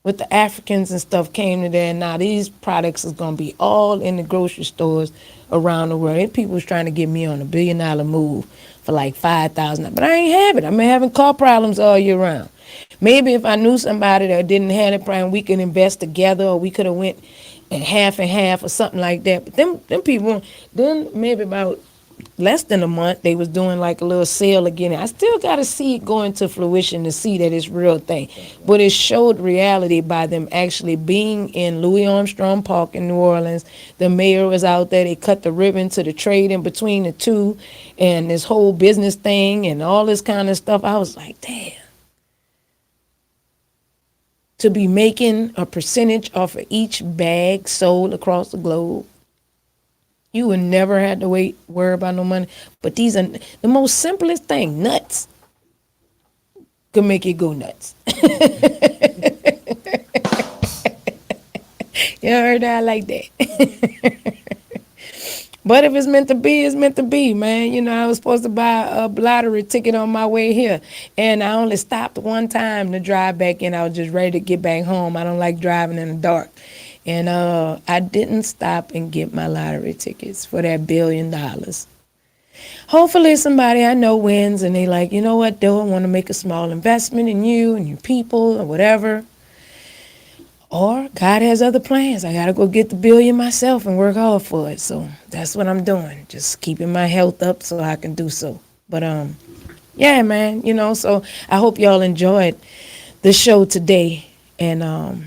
A: with the Africans and stuff came to there. Now these products is going to be all in the grocery stores around the world. And people was trying to get me on $1 billion move for like $5,000. But I ain't have it. I've been having car problems all year round. Maybe if I knew somebody that didn't have it, probably we could invest together, or we could have went and half or something like that. But them people, then maybe about less than a month, they was doing like a little sale again. I still got to see it go into fruition to see that it's real thing. But it showed reality by them actually being in Louis Armstrong Park in New Orleans. The mayor was out there. They cut the ribbon to the trade in between the two and this whole business thing and all this kind of stuff. I was like, damn. To be making a percentage off of each bag sold across the globe. You would never have to worry about no money. But these are the most simplest thing. Nuts could make you go nuts. You heard that? I like that. But if it's meant to be, it's meant to be, man. You know, I was supposed to buy a lottery ticket on my way here, and I only stopped one time to drive back in. I was just ready to get back home. I don't like driving in the dark. And I didn't stop and get my lottery tickets for that $1 billion. Hopefully somebody I know wins, and they like, you know what, Doe, I want to make a small investment in you and your people or whatever. Or God has other plans. I got to go get the $1 billion myself and work hard for it. So that's what I'm doing. Just keeping my health up so I can do so. But yeah, man, you know, so I hope y'all enjoyed the show today. And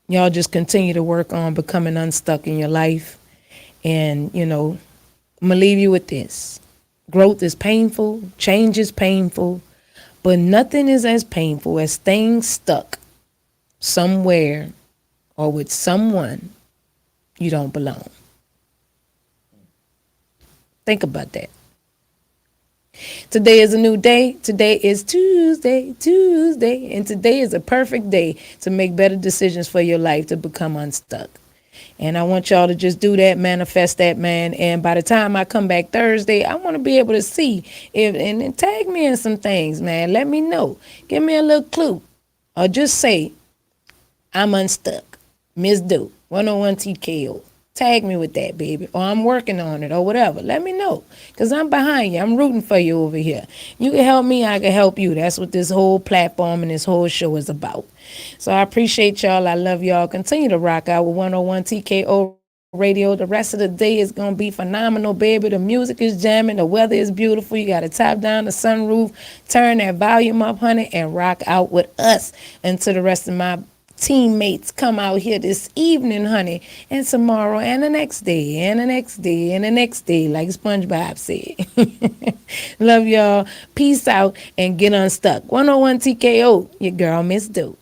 A: y'all just continue to work on becoming unstuck in your life. And, you know, I'm going to leave you with this. Growth is painful. Change is painful. But nothing is as painful as staying stuck somewhere or with someone you don't belong. Think about that. Today is a new day. Today is Tuesday. And today is a perfect day to make better decisions for your life, to become unstuck. And I want y'all to just do that, manifest that, man. And by the time I come back Thursday, I want to be able to see and tag me in some things, man. Let me know. Give me a little clue. Or just say, I'm unstuck. Miss Do, 101 TKO. Tag me with that, baby. Or I'm working on it or whatever. Let me know. Because I'm behind you. I'm rooting for you over here. You can help me, I can help you. That's what this whole platform and this whole show is about. So I appreciate y'all. I love y'all. Continue to rock out with 101 TKO Radio. The rest of the day is going to be phenomenal, baby. The music is jamming. The weather is beautiful. You got to top down the sunroof, turn that volume up, honey, and rock out with us until the rest of my teammates come out here this evening, honey, and tomorrow and the next day and the next day and the next day, like SpongeBob said. Love y'all. Peace out and get unstuck. 101 TKO, your girl, Miss Do.